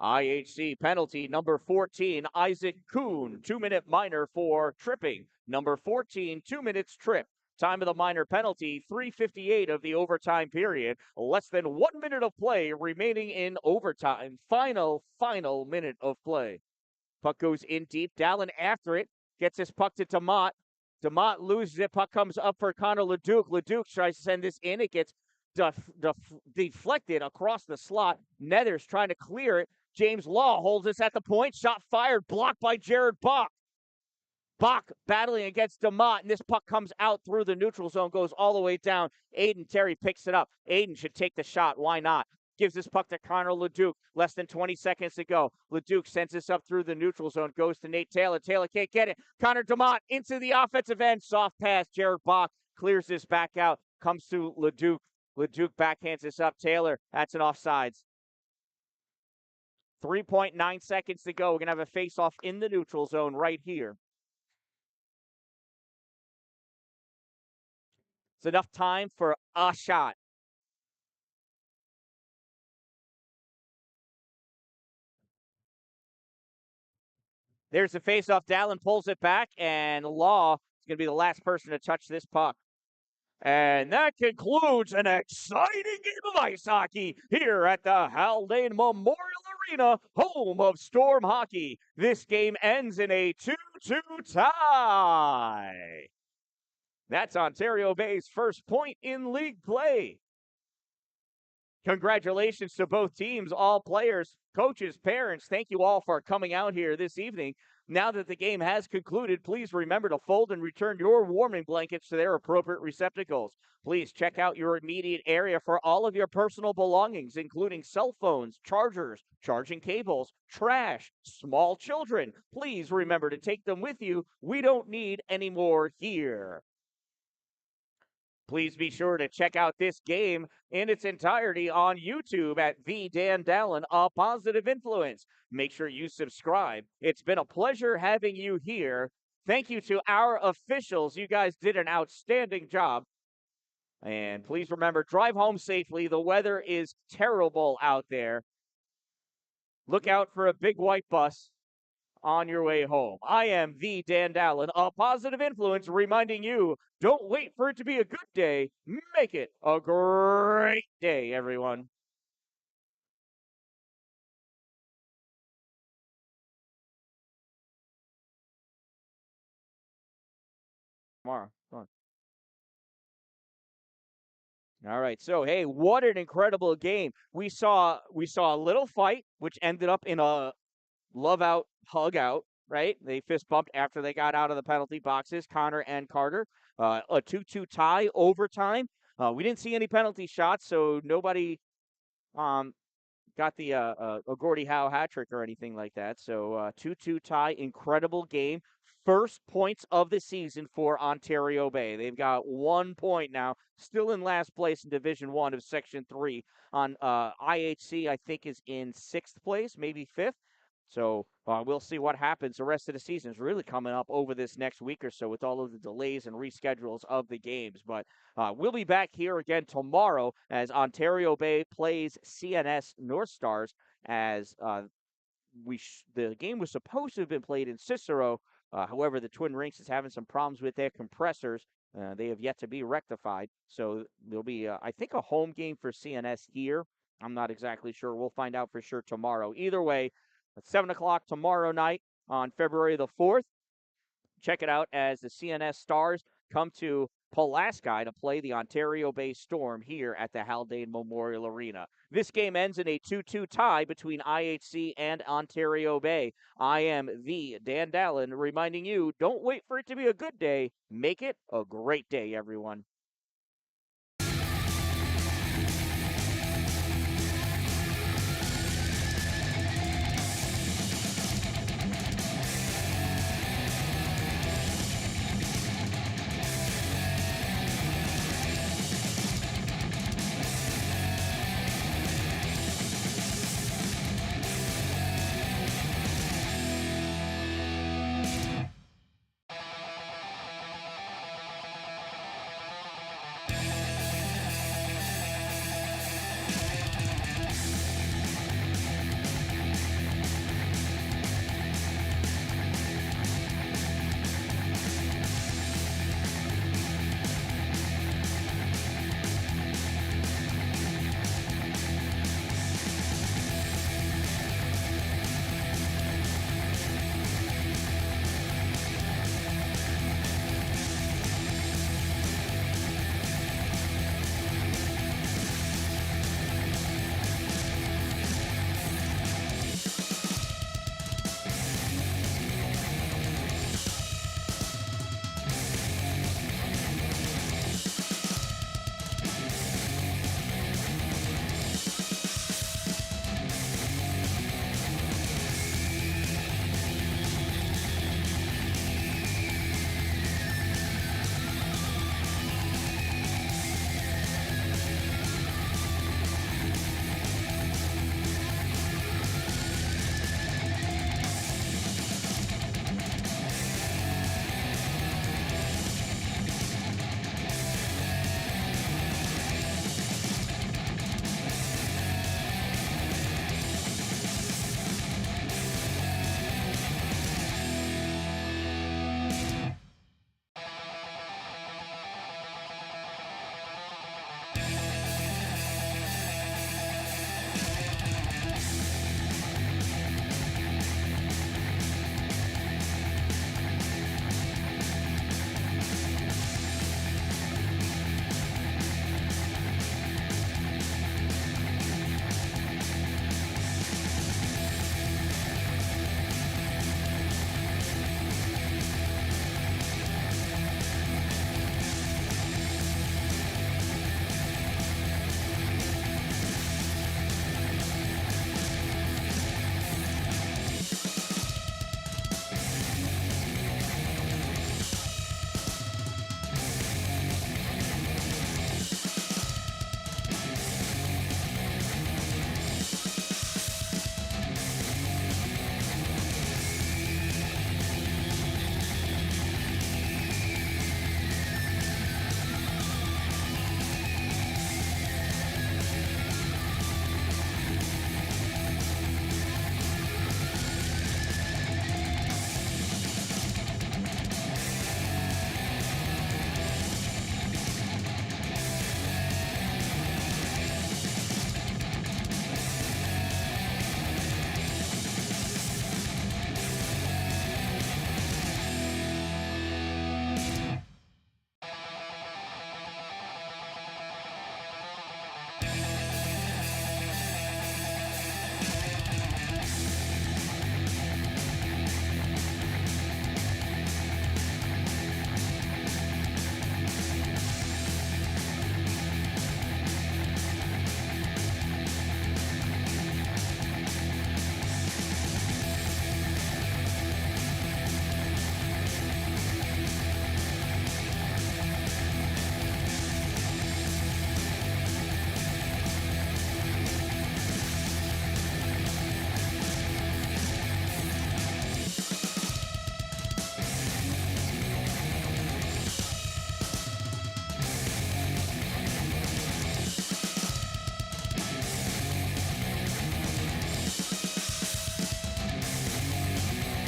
IHC penalty number 14, Isaac Kuhn, 2-minute minor for tripping. Number 14, 2 minutes trip. Time of the minor penalty, 3:58 of the overtime period. Less than 1 minute of play remaining in overtime. Final minute of play. Puck goes in deep. Dalin after it. Gets his puck to Demott. Demott loses it. Puck comes up for Connor Leduc. Leduc tries to send this in. It gets deflected across the slot. Nether's trying to clear it. James Law holds this at the point. Shot fired. Blocked by Jared Bach. Bach battling against Demott, and this puck comes out through the neutral zone, goes all the way down. Aiden Terry picks it up. Aiden should take the shot. Why not? Gives this puck to Connor Leduc. Less than 20 seconds to go. Leduc sends this up through the neutral zone. Goes to Nate Taylor. Taylor can't get it. Connor Demott into the offensive end. Soft pass. Jared Bach clears this back out. Comes to Leduc. Leduc backhands this up. Taylor, that's an offsides. 3.9 seconds to go. We're going to have a face-off in the neutral zone right here. It's enough time for a shot. There's the faceoff. Dalin pulls it back, and Law is going to be the last person to touch this puck. And that concludes an exciting game of ice hockey here at the Haldane Memorial Arena, home of Storm Hockey. This game ends in a 2-2 tie. That's Ontario Bay's first point in league play. Congratulations to both teams, all players, coaches, parents. Thank you all for coming out here this evening. Now that the game has concluded, please remember to fold and return your warming blankets to their appropriate receptacles. Please check out your immediate area for all of your personal belongings, including cell phones, chargers, charging cables, trash, small children. Please remember to take them with you. We don't need any more here. Please be sure to check out this game in its entirety on YouTube at The Dan-Dalin, A Positive Influence. Make sure you subscribe. It's been a pleasure having you here. Thank you to our officials. You guys did an outstanding job. And please remember, drive home safely. The weather is terrible out there. Look out for a big white bus on your way home. I am The Dan-Dalin, A Positive Influence, reminding you, don't wait for it to be a good day. Make it a great day, everyone. Tomorrow. Come on. All right. So, hey, what an incredible game. We saw a little fight, which ended up in a love out, hug out, right? They fist bumped after they got out of the penalty boxes, Connor and Carter. A 2-2 tie, overtime. We didn't see any penalty shots, so nobody got the a Gordie Howe hat trick or anything like that. So 2-2 tie, incredible game. First points of the season for Ontario Bay. They've got 1 point now, still in last place in Division 1 of Section 3. On IHC, I think, is in 6th place, maybe 5th. So we'll see what happens. The rest of the season is really coming up over this next week or so with all of the delays and reschedules of the games. But we'll be back here again tomorrow as Ontario Bay plays CNS North Stars. As the game was supposed to have been played in Cicero. However, the Twin Rinks is having some problems with their compressors. They have yet to be rectified. So there'll be, I think, a home game for CNS here. I'm not exactly sure. We'll find out for sure tomorrow. Either way, at 7 o'clock tomorrow night on February the 4th. Check it out as the CNS Stars come to Pulaski to play the Ontario Bay Storm here at the Haldane Memorial Arena. This game ends in a 2-2 tie between IHC and Ontario Bay. I am The Dan-Dalin reminding you, don't wait for it to be a good day. Make it a great day, everyone.